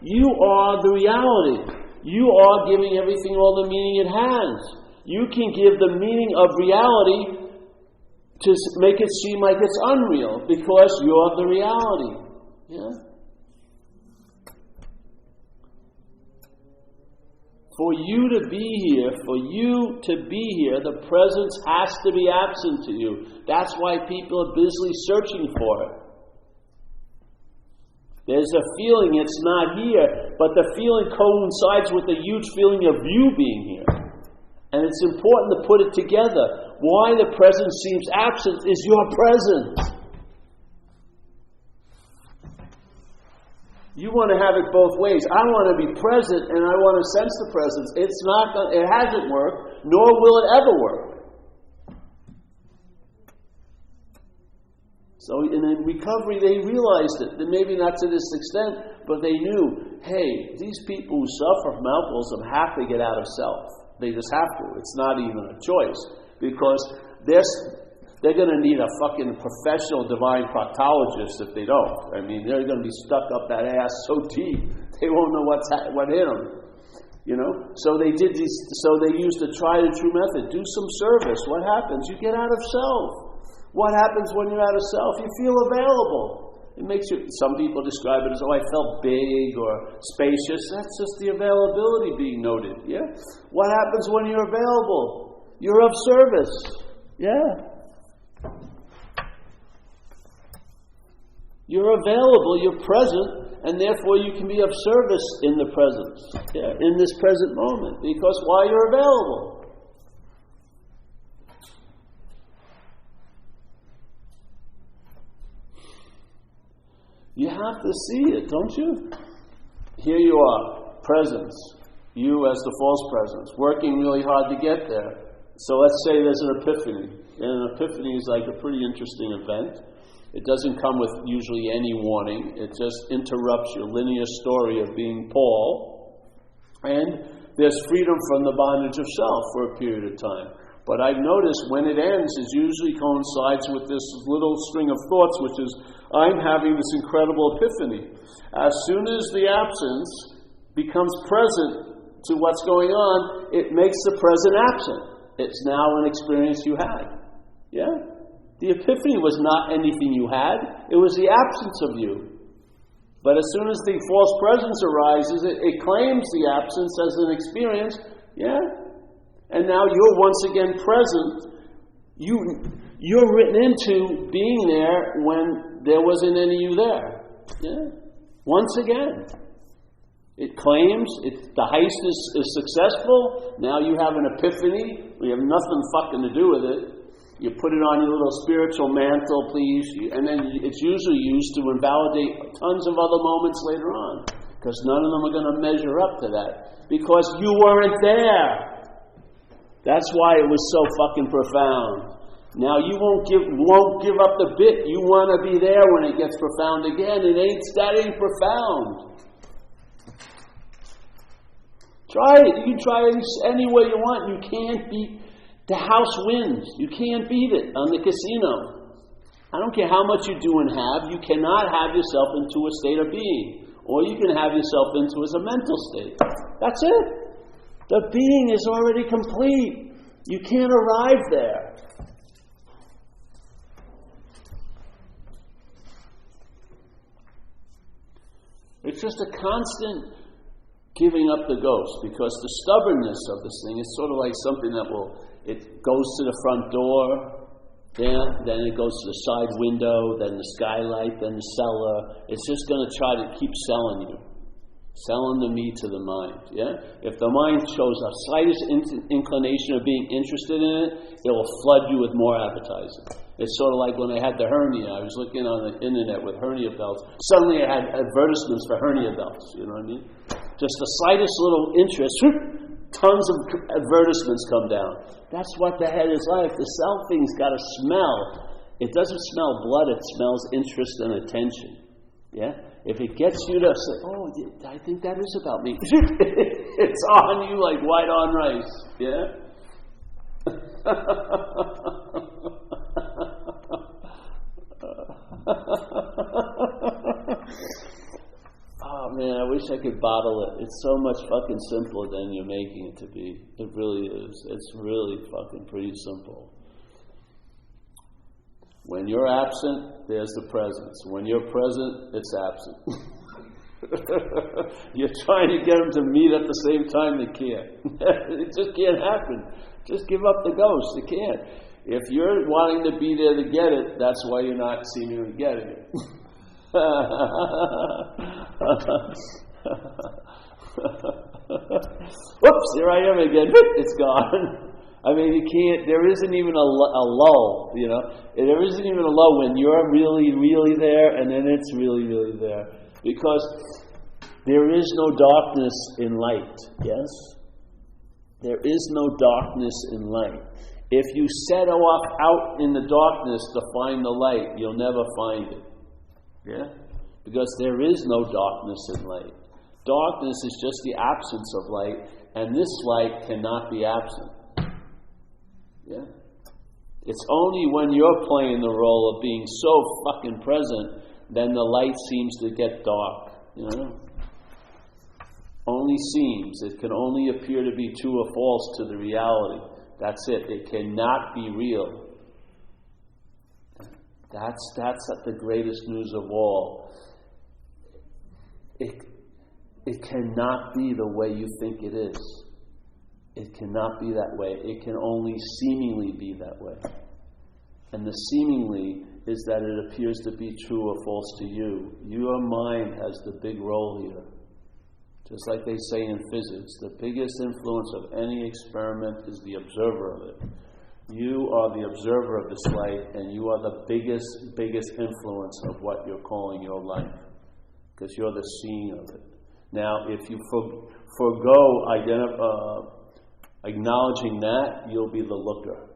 You are the reality. You are giving everything all the meaning it has. You can give the meaning of reality to make it seem like it's unreal, because you're the reality. Yeah? For you to be here, the presence has to be absent to you. That's why people are busily searching for it. There's a feeling it's not here, but the feeling coincides with the huge feeling of you being here. And it's important to put it together. Why the presence seems absent is your presence. You want to have it both ways. I want to be present and I want to sense the presence. It hasn't worked, nor will it ever work. So in recovery, they realized it. Maybe not to this extent, but they knew, hey, these people who suffer from alcoholism have to get out of self. They just have to. It's not even a choice. Because they're going to need a fucking professional divine proctologist if they don't. I mean, they're going to be stuck up that ass so deep, they won't know what hit them. You know? So they used the tried and true method. Do some service. What happens? You get out of self. What happens when you're out of self? You feel available. It makes you, some people describe it as, I felt big or spacious. That's just the availability being noted. Yeah? What happens when you're available? You're of service. Yeah. You're available, you're present, and therefore you can be of service in the presence, in this present moment, because why you're available. You have to see it, don't you? Here you are, presence. You as the false presence, working really hard to get there. So let's say there's an epiphany. And an epiphany is like a pretty interesting event. It doesn't come with usually any warning. It just interrupts your linear story of being Paul. And there's freedom from the bondage of self for a period of time. But I've noticed when it ends, it usually coincides with this little string of thoughts, which is, I'm having this incredible epiphany. As soon as the absence becomes present to what's going on, it makes the present absent. It's now an experience you had. Yeah? The epiphany was not anything you had, it was the absence of you. But as soon as the false presence arises, it claims the absence as an experience. Yeah? And now you're once again present. You're written into being there when there wasn't any you there. Yeah? Once again. It claims the heist is successful. Now you have an epiphany. We have nothing fucking to do with it. You put it on your little spiritual mantle, please. And then it's usually used to invalidate tons of other moments later on. Because none of them are going to measure up to that. Because you weren't there. That's why it was so fucking profound. Now you won't give up the bit. You want to be there when it gets profound again. That ain't profound. Try it. You can try it any way you want. You can't beat the house wins. You can't beat it on the casino. I don't care how much you do and have. You cannot have yourself into a state of being. Or you can have yourself into as a mental state. That's it. The being is already complete. You can't arrive there. It's just a constant giving up the ghost, because the stubbornness of this thing is sort of like something that it goes to the front door, then it goes to the side window, then the skylight, then the cellar. It's just going to try to keep selling you. Selling the me to the mind, yeah? If the mind shows a slightest inclination of being interested in it, it will flood you with more advertising. It's sort of like when I had the hernia. I was looking on the internet with hernia belts. Suddenly I had advertisements for hernia belts, you know what I mean? Just the slightest little interest, tons of advertisements come down. That's what the head is like. The self thing's got a smell. It doesn't smell blood, it smells interest and attention. Yeah? If it gets you to say, oh, I think that is about me. It's on you like white on rice. Yeah? Oh man, I wish I could bottle it. It's so much fucking simpler than you're making it to be. It really is. It's really fucking pretty simple. When you're absent, there's the presence. When you're present, it's absent. You're trying to get them to meet at the same time, they can't. It just can't happen. Just give up the ghost. It can't. If you're wanting to be there to get it, that's why you're not seemingly getting it. Whoops, here I am again. It's gone. I mean, you can't, there isn't even a lull, you know. There isn't even a lull when you're really, really there and then it's really, really there. Because there is no darkness in light, yes? There is no darkness in light. If you set off out in the darkness to find the light, you'll never find it. Yeah? Because there is no darkness in light. Darkness is just the absence of light, and this light cannot be absent. Yeah? It's only when you're playing the role of being so fucking present, then the light seems to get dark. You know? Only seems. It can only appear to be true or false to the reality. That's it. It cannot be real. That's the greatest news of all. It cannot be the way you think it is. It cannot be that way. It can only seemingly be that way. And the seemingly is that it appears to be true or false to you. Your mind has the big role here. Just like they say in physics, the biggest influence of any experiment is the observer of it. You are the observer of this light, and you are the biggest influence of what you're calling your life, because you're the seeing of it. Now, if you forego acknowledging that, you'll be the looker.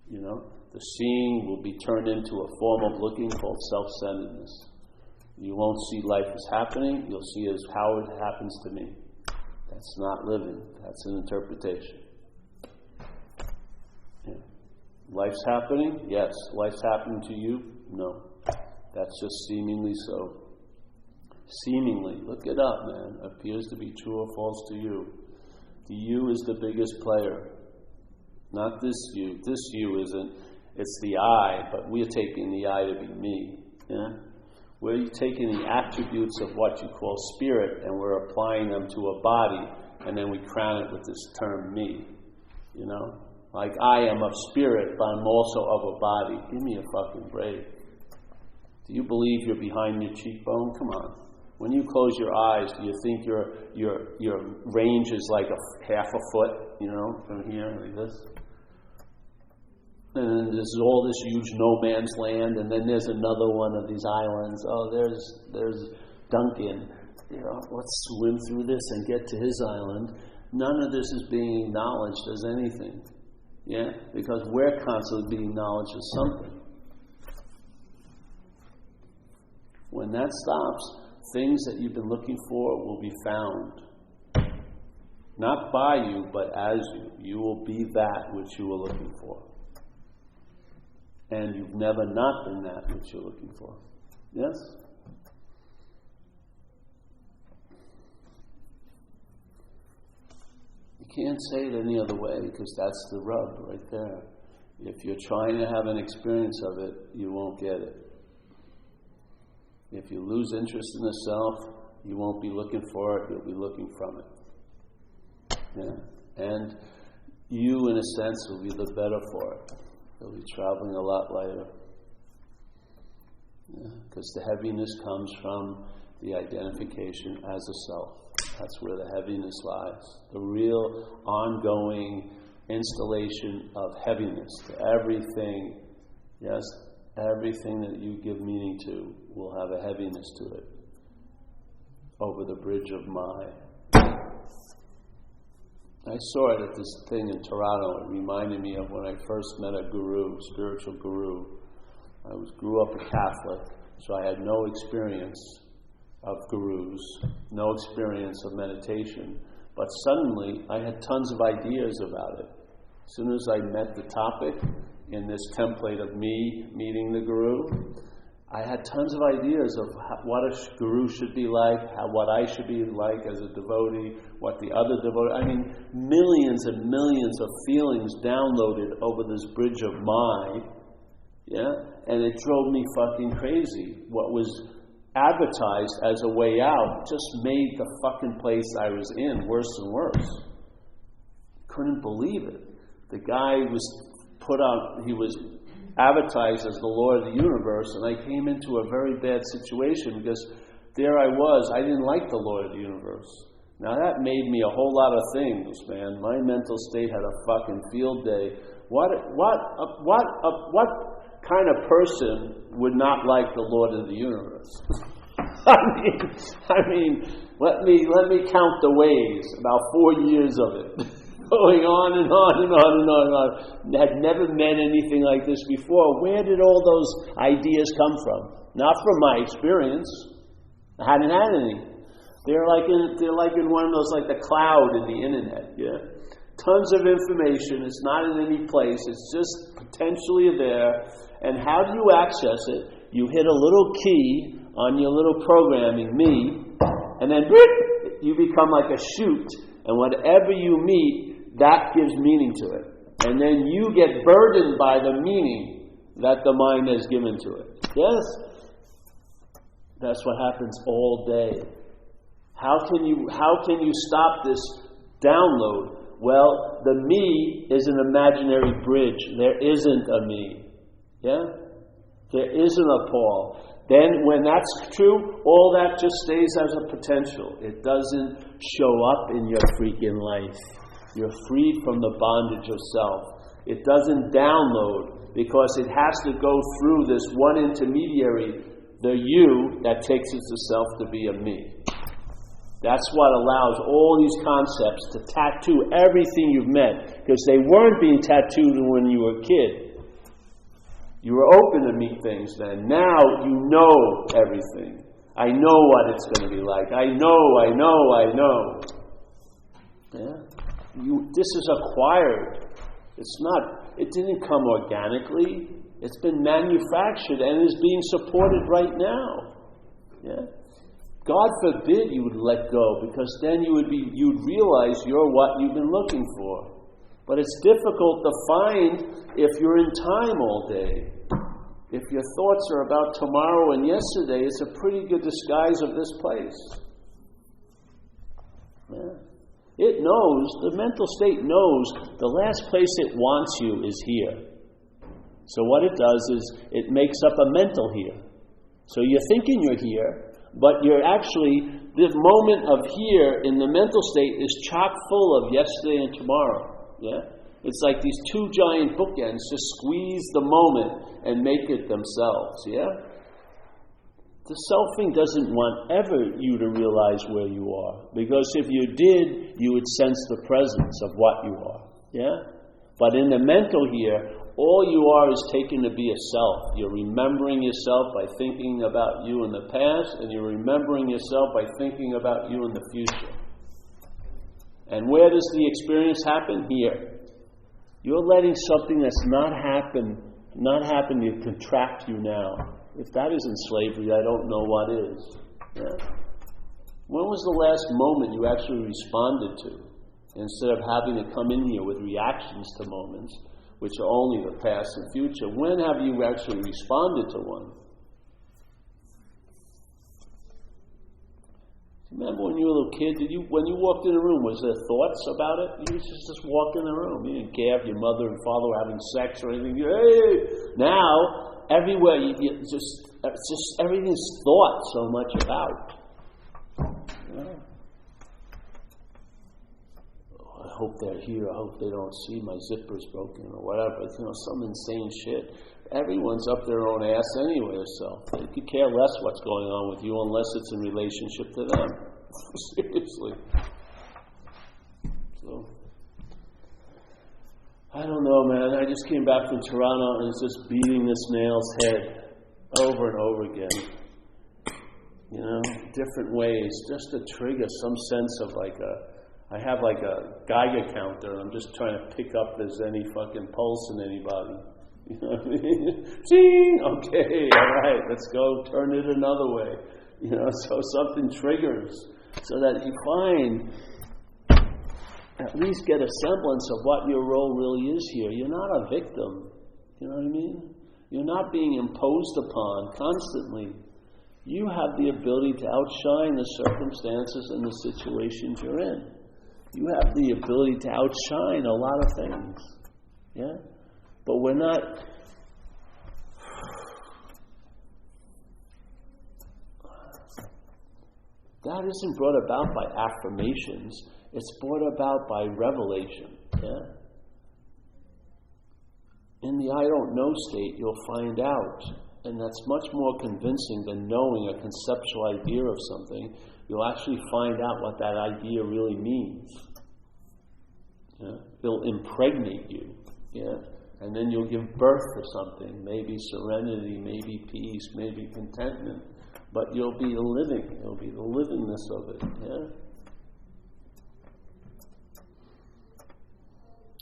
You know, the seeing will be turned into a form of looking called self-centeredness. You won't see life as happening, you'll see it as how it happens to me. That's not living, that's an interpretation. Yeah. Life's happening? Yes. Life's happening to you? No. That's just seemingly so. Seemingly, look it up, man. Appears to be true or false to you. The you is the biggest player. Not this you. This you isn't. It's the I, but we're taking the I to be me. Yeah? We're taking the attributes of what you call spirit and we're applying them to a body, and then we crown it with this term me. You know? Like, I am of spirit, but I'm also of a body. Give me a fucking break. Do you believe you're behind your cheekbone? Come on. When you close your eyes, do you think your range is like half a foot, you know, from here, like this? And then there's all this huge no man's land, and then there's another one of these islands. Oh, there's Duncan. You know, let's swim through this and get to his island. None of this is being acknowledged as anything. Yeah? Because we're constantly being acknowledged as something. When that stops, things that you've been looking for will be found. Not by you, but as you. You will be that which you were looking for. And you've never not been that which you're looking for. Yes? You can't say it any other way, because that's the rub right there. If you're trying to have an experience of it, you won't get it. If you lose interest in the self, you won't be looking for it, you'll be looking from it. Yeah? And you, in a sense, will be the better for it. You'll be traveling a lot lighter. Because the heaviness comes from the identification as a self. That's where the heaviness lies. The real ongoing installation of heaviness to everything. Yes, everything that you give meaning to will have a heaviness to it. Over the bridge of my. I saw it at this thing in Toronto. It reminded me of when I first met a guru, spiritual guru. I grew up a Catholic, so I had no experience of gurus, no experience of meditation. But suddenly, I had tons of ideas about it. As soon as I met the topic in this template of me meeting the guru, I had tons of ideas of what a guru should be like, what I should be like as a devotee, what the other devotee... I mean, millions and millions of feelings downloaded over this bridge of my, yeah? And it drove me fucking crazy. What was advertised as a way out just made the fucking place I was in worse and worse. Couldn't believe it. The guy was put out, he was advertised as the Lord of the universe, and I came into a very bad situation because there I was. I didn't like the Lord of the universe. Now that made me a whole lot of things, man. My mental state had a fucking field day. What kind of person would not like the Lord of the universe? I mean, let me count the ways. About 4 years of it. Going on and on and on and on and on. Had never met anything like this before. Where did all those ideas come from? Not from my experience. I hadn't had any. They're like in one of those, like the cloud in the internet. Yeah, tons of information. It's not in any place. It's just potentially there. And how do you access it? You hit a little key on your little programming, me, and then you become like a chute. And whatever you meet, that gives meaning to it. And then you get burdened by the meaning that the mind has given to it. Yes? That's what happens all day. How can you stop this download? Well, the me is an imaginary bridge. There isn't a me. Yeah? There isn't a Paul. Then when that's true, all that just stays as a potential. It doesn't show up in your freaking life. You're free from the bondage of self. It doesn't download because it has to go through this one intermediary, the you, that takes it to self to be a me. That's what allows all these concepts to tattoo everything you've met, because they weren't being tattooed when you were a kid. You were open to meet things then. Now you know everything. I know what it's going to be like. I know. Yeah? This is acquired. It didn't come organically. It's been manufactured and is being supported right now. Yeah? God forbid you would let go, because then you'd realize you're what you've been looking for. But it's difficult to find if you're in time all day. If your thoughts are about tomorrow and yesterday, it's a pretty good disguise of this place. Yeah. It knows, the mental state knows, the last place it wants you is here. So what it does is it makes up a mental here. So you're thinking you're here, but you're actually, the moment of here in the mental state is chock full of yesterday and tomorrow. Yeah? It's like these two giant bookends just squeeze the moment and make it themselves. Yeah? The selfing doesn't want ever you to realize where you are, because if you did, you would sense the presence of what you are. Yeah? But in the mental here, all you are is taken to be a self. You're remembering yourself by thinking about you in the past, and you're remembering yourself by thinking about you in the future. And where does the experience happen? Here. You're letting something that's not happen to contract you now. If that isn't slavery, I don't know what is. Yeah. When was the last moment you actually responded to, instead of having to come in here with reactions to moments, which are only the past and future? When have you actually responded to one? Remember when you were a little kid, when you walked in a room, was there thoughts about it? You just walk in the room. You didn't care if your mother and father were having sex or anything. Hey! Now, everywhere, it's just everything's thought so much about. Yeah. I hope they're here. I hope they don't see my zipper's broken or whatever. Some insane shit. Everyone's up their own ass anyway, so they could care less what's going on with you unless it's in relationship to them. Seriously. So, I don't know, man. I just came back from Toronto and it's just beating this nail's head over and over again. Different ways, just to trigger some sense of I have like a Geiger counter, and I'm just trying to pick up if there's any fucking pulse in anybody. You know what I mean? Ching! Okay, all right, let's go turn it another way. So something triggers so that you find, at least get a semblance of what your role really is here. You're not a victim. You know what I mean? You're not being imposed upon constantly. You have the ability to outshine the circumstances and the situations you're in. You have the ability to outshine a lot of things. Yeah? But we're not... That isn't brought about by affirmations. It's brought about by revelation. Yeah? In the I don't know state, you'll find out. And that's much more convincing than knowing a conceptual idea of something. You'll actually find out what that idea really means. Yeah? It'll impregnate you. Yeah? And then you'll give birth to something. Maybe serenity, maybe peace, maybe contentment. But you'll be living. It'll be the livingness of it. Yeah?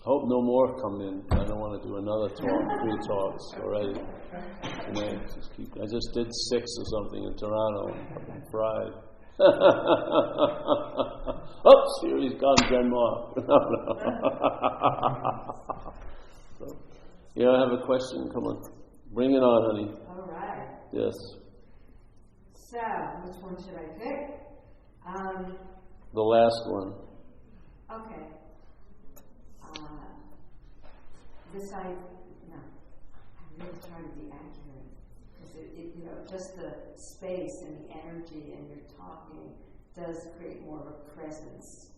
Hope no more come in. I don't want to do another talk, 3 talks already. I just did 6 or something in Toronto. I'm fried. Oh, series gone Denmark. So, I have a question. Come on. Bring it on, honey. All right. Yes. So, which one should I pick? The last one. Okay. I'm really trying to be accurate. just the space and the energy and your talking does create more of a presence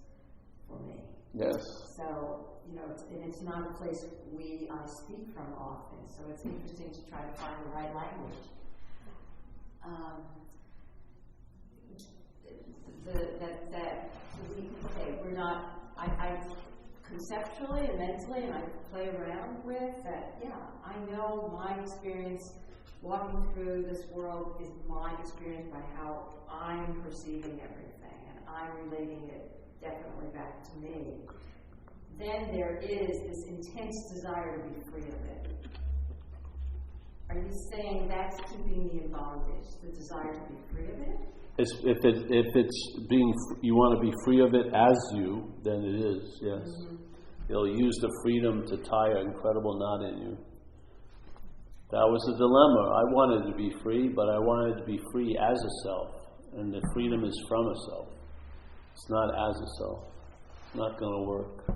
for me. Yes. So, it's not a place I speak from often, so it's interesting to try to find the right language. We're not, I conceptually and mentally, and I play around with that, I know my experience walking through this world is my experience by how I'm perceiving everything, and I'm relating it definitely back to me. Then there is this intense desire to be free of it. Are you saying that's keeping me in bondage, the desire to be free of it? If it's being, you want to be free of it as you, then it is, yes. Mm-hmm. You'll use the freedom to tie an incredible knot in you. That was the dilemma. I wanted to be free, but I wanted to be free as a self. And the freedom is from a self. It's not as a self. It's not going to work.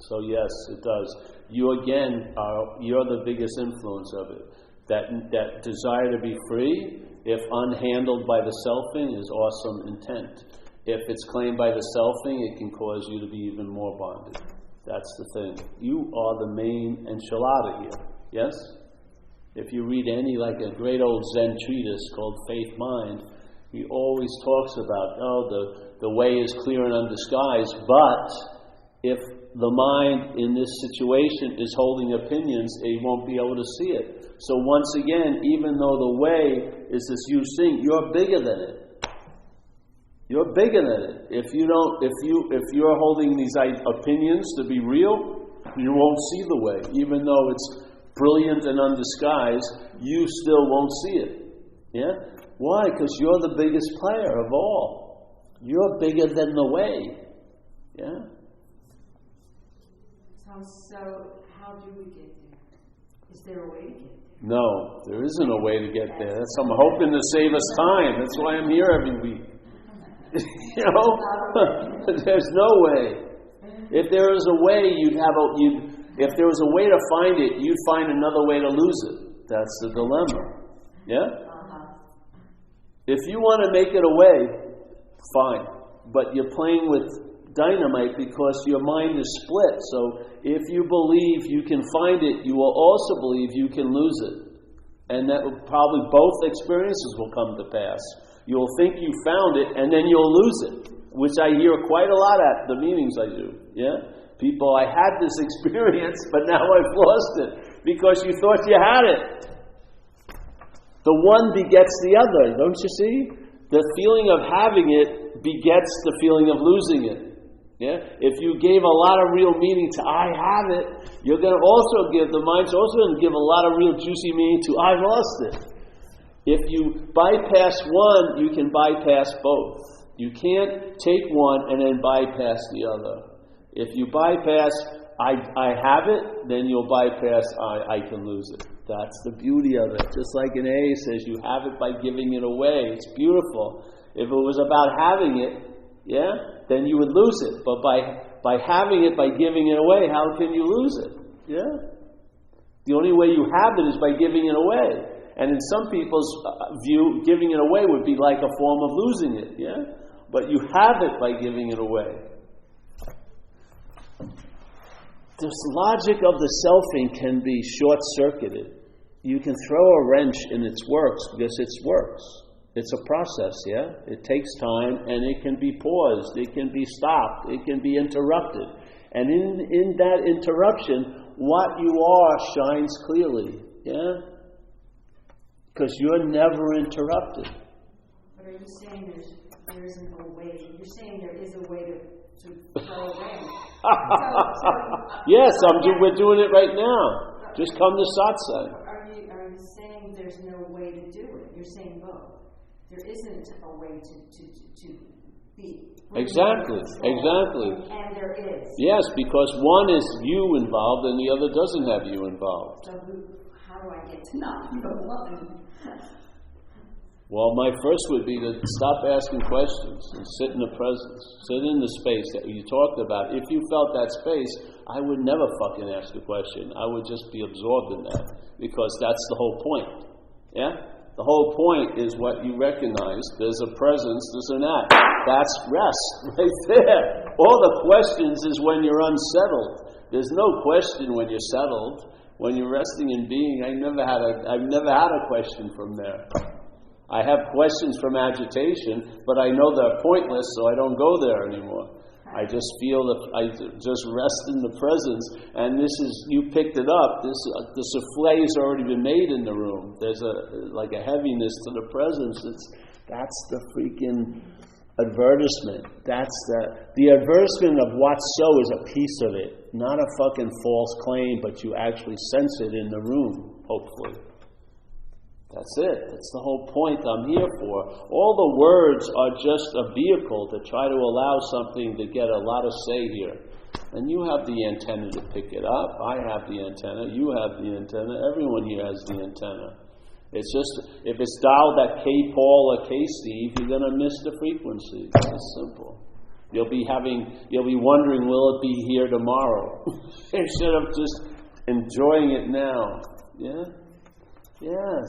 So yes, it does. You again, you're the biggest influence of it. That desire to be free, if unhandled by the selfing, is awesome intent. If it's claimed by the selfing, it can cause you to be even more bonded. That's the thing. You are the main enchilada here. Yes? If you read any, like a great old Zen treatise called Faith Mind, he always talks about, the way is clear and undisguised, but if the mind in this situation is holding opinions, it won't be able to see it. So once again, even though the way is this you thing, you're bigger than it. You're bigger than it. If you're holding these opinions to be real, you won't see the way. Even though it's brilliant and undisguised, you still won't see it. Yeah? Why? Because you're the biggest player of all. You're bigger than the way. Yeah? So how do we get there? Is there a way to get there? No, there isn't a way to get there. I'm hoping to save us time. That's why I'm here every week. There's no way. If there was a way, if there was a way to find it, you'd find another way to lose it. That's the dilemma. Yeah? If you want to make it away, fine. But you're playing with dynamite because your mind is split. So if you believe you can find it, you will also believe you can lose it. And that will probably both experiences will come to pass. You'll think you found it, and then you'll lose it, which I hear quite a lot at the meetings I do. Yeah? People, I had this experience, but now I've lost it because you thought you had it. The one begets the other, don't you see? The feeling of having it begets the feeling of losing it. Yeah? If you gave a lot of real meaning to I have it, you're going to also give, the mind's also going to give a lot of real juicy meaning to I lost it. If you bypass one, you can bypass both. You can't take one and then bypass the other. If you bypass I have it, then you'll bypass I can lose it. That's the beauty of it. Just like an A says, you have it by giving it away. It's beautiful. If it was about having it, then you would lose it. But by having it, by giving it away, how can you lose it? Yeah? The only way you have it is by giving it away. And in some people's view, giving it away would be like a form of losing it. Yeah? But you have it by giving it away. This logic of the selfing can be short-circuited. You can throw a wrench in its works because it works. It's a process, It takes time, and it can be paused, it can be stopped, it can be interrupted. And in that interruption, what you are shines clearly, Because you're never interrupted. But are you saying there isn't a way? You're saying there is a way to throw a wrench. Yes, we're doing it right now. Just come to satsang. Are you saying there's no way to do it? You're saying both. There isn't a way to be. Exactly. And there is. Yes, because one is you involved and the other doesn't have you involved. So how do I get to not be one? Well, my first would be to stop asking questions and sit in the presence. Sit in the space that you talked about. If you felt that space, I would never fucking ask a question. I would just be absorbed in that because that's the whole point. Yeah? The whole point is what you recognize. There's a presence, there's an act. That's rest right there. All the questions is when you're unsettled. There's no question when you're settled. When you're resting in being, I've never had a question from there. I have questions from agitation, but I know they're pointless, so I don't go there anymore. I just feel that I just rest in the presence, and this is, you picked it up, the souffle has already been made in the room. There's like a heaviness to the presence. That's the freaking advertisement. That's the advertisement of what's so is a piece of it, not a fucking false claim, but you actually sense it in the room, hopefully. That's it. That's the whole point I'm here for. All the words are just a vehicle to try to allow something to get a lot of say here. And you have the antenna to pick it up. I have the antenna. You have the antenna. Everyone here has the antenna. It's just, if it's dialed at K. Paul or K. Steve, you're going to miss the frequency. It's simple. You'll be wondering, will it be here tomorrow? Instead of just enjoying it now. Yeah? Yes.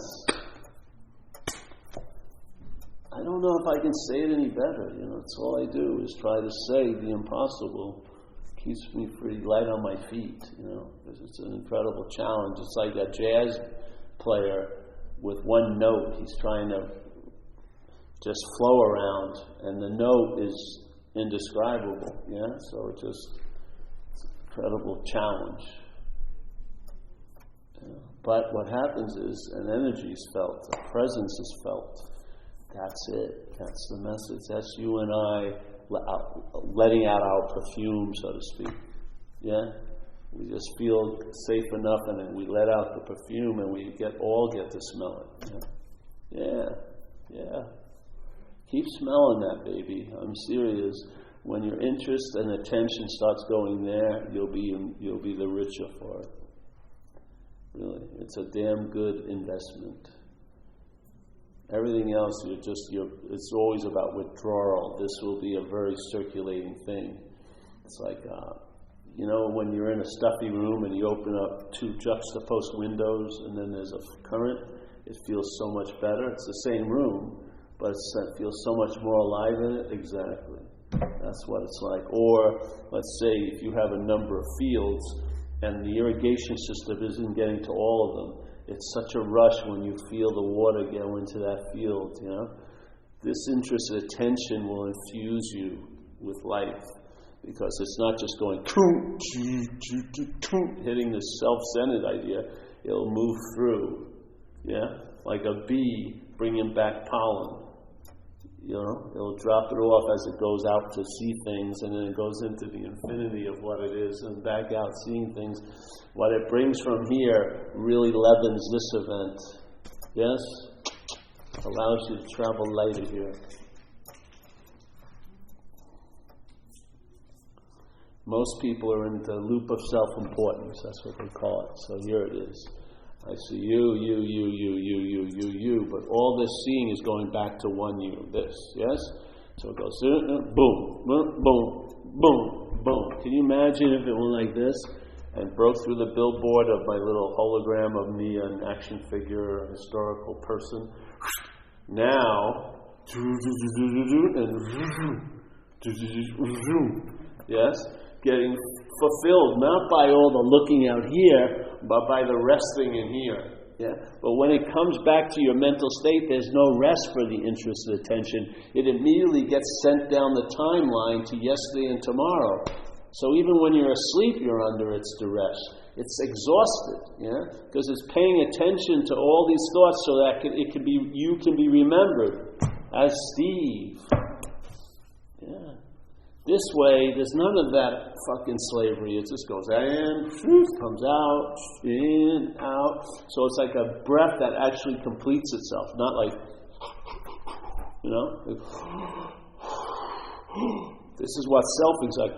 I don't know if I can say it any better. That's all I do is try to say the impossible. Keeps me free, light on my feet. Because it's an incredible challenge. It's like a jazz player with one note. He's trying to just flow around, and the note is indescribable. Yeah, so it's an incredible challenge. But what happens is an energy is felt, a presence is felt. That's it. That's the message. That's you and I letting out our perfume, so to speak. Yeah? We just feel safe enough, and then we let out the perfume, and we all get to smell it. Yeah. Keep smelling that, baby. I'm serious. When your interest and attention starts going there, you'll be the richer for it. Really, it's a damn good investment. Everything else, it's always about withdrawal. This will be a very circulating thing. It's like, when you're in a stuffy room and you open up two juxtaposed windows and then there's a current, it feels so much better. It's the same room, but it feels so much more alive in it. Exactly. That's what it's like. Or, let's say, if you have a number of fields, and the irrigation system isn't getting to all of them. It's such a rush when you feel the water go into that field, This interested attention will infuse you with life, because it's not just going hitting the self-centered idea. It'll move through, like a bee bringing back pollen. It'll drop it off as it goes out to see things, and then it goes into the infinity of what it is, and back out seeing things. What it brings from here really leavens this event. Yes? Allows you to travel lighter here. Most people are in the loop of self-importance. That's what they call it. So here it is. I see you, but all this seeing is going back to one you, this, yes? So it goes, boom, boom, boom, boom, boom. Can you imagine if it went like this and broke through the billboard of my little hologram of me, an action figure, a historical person? Now, yes? Getting fulfilled, not by all the looking out here, but by the resting in here. Yeah? But when it comes back to your mental state, there's no rest for the interested attention. It immediately gets sent down the timeline to yesterday and tomorrow. So even when you're asleep, you're under its duress. It's exhausted, because it's paying attention to all these thoughts so that you can be remembered as Steve. Yeah. This way, there's none of that fucking slavery. It just goes in, comes out, in, out. So it's like a breath that actually completes itself, not like, This is what self is like,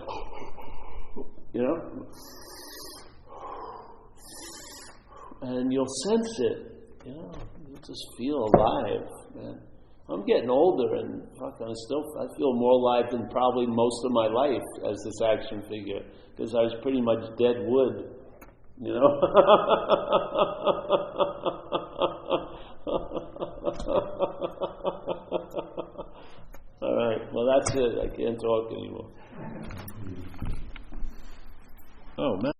And you'll sense it, you'll just feel alive, man. I'm getting older, and I feel more alive than probably most of my life as this action figure, because I was pretty much dead wood, All right. Well, that's it. I can't talk anymore. Oh, man.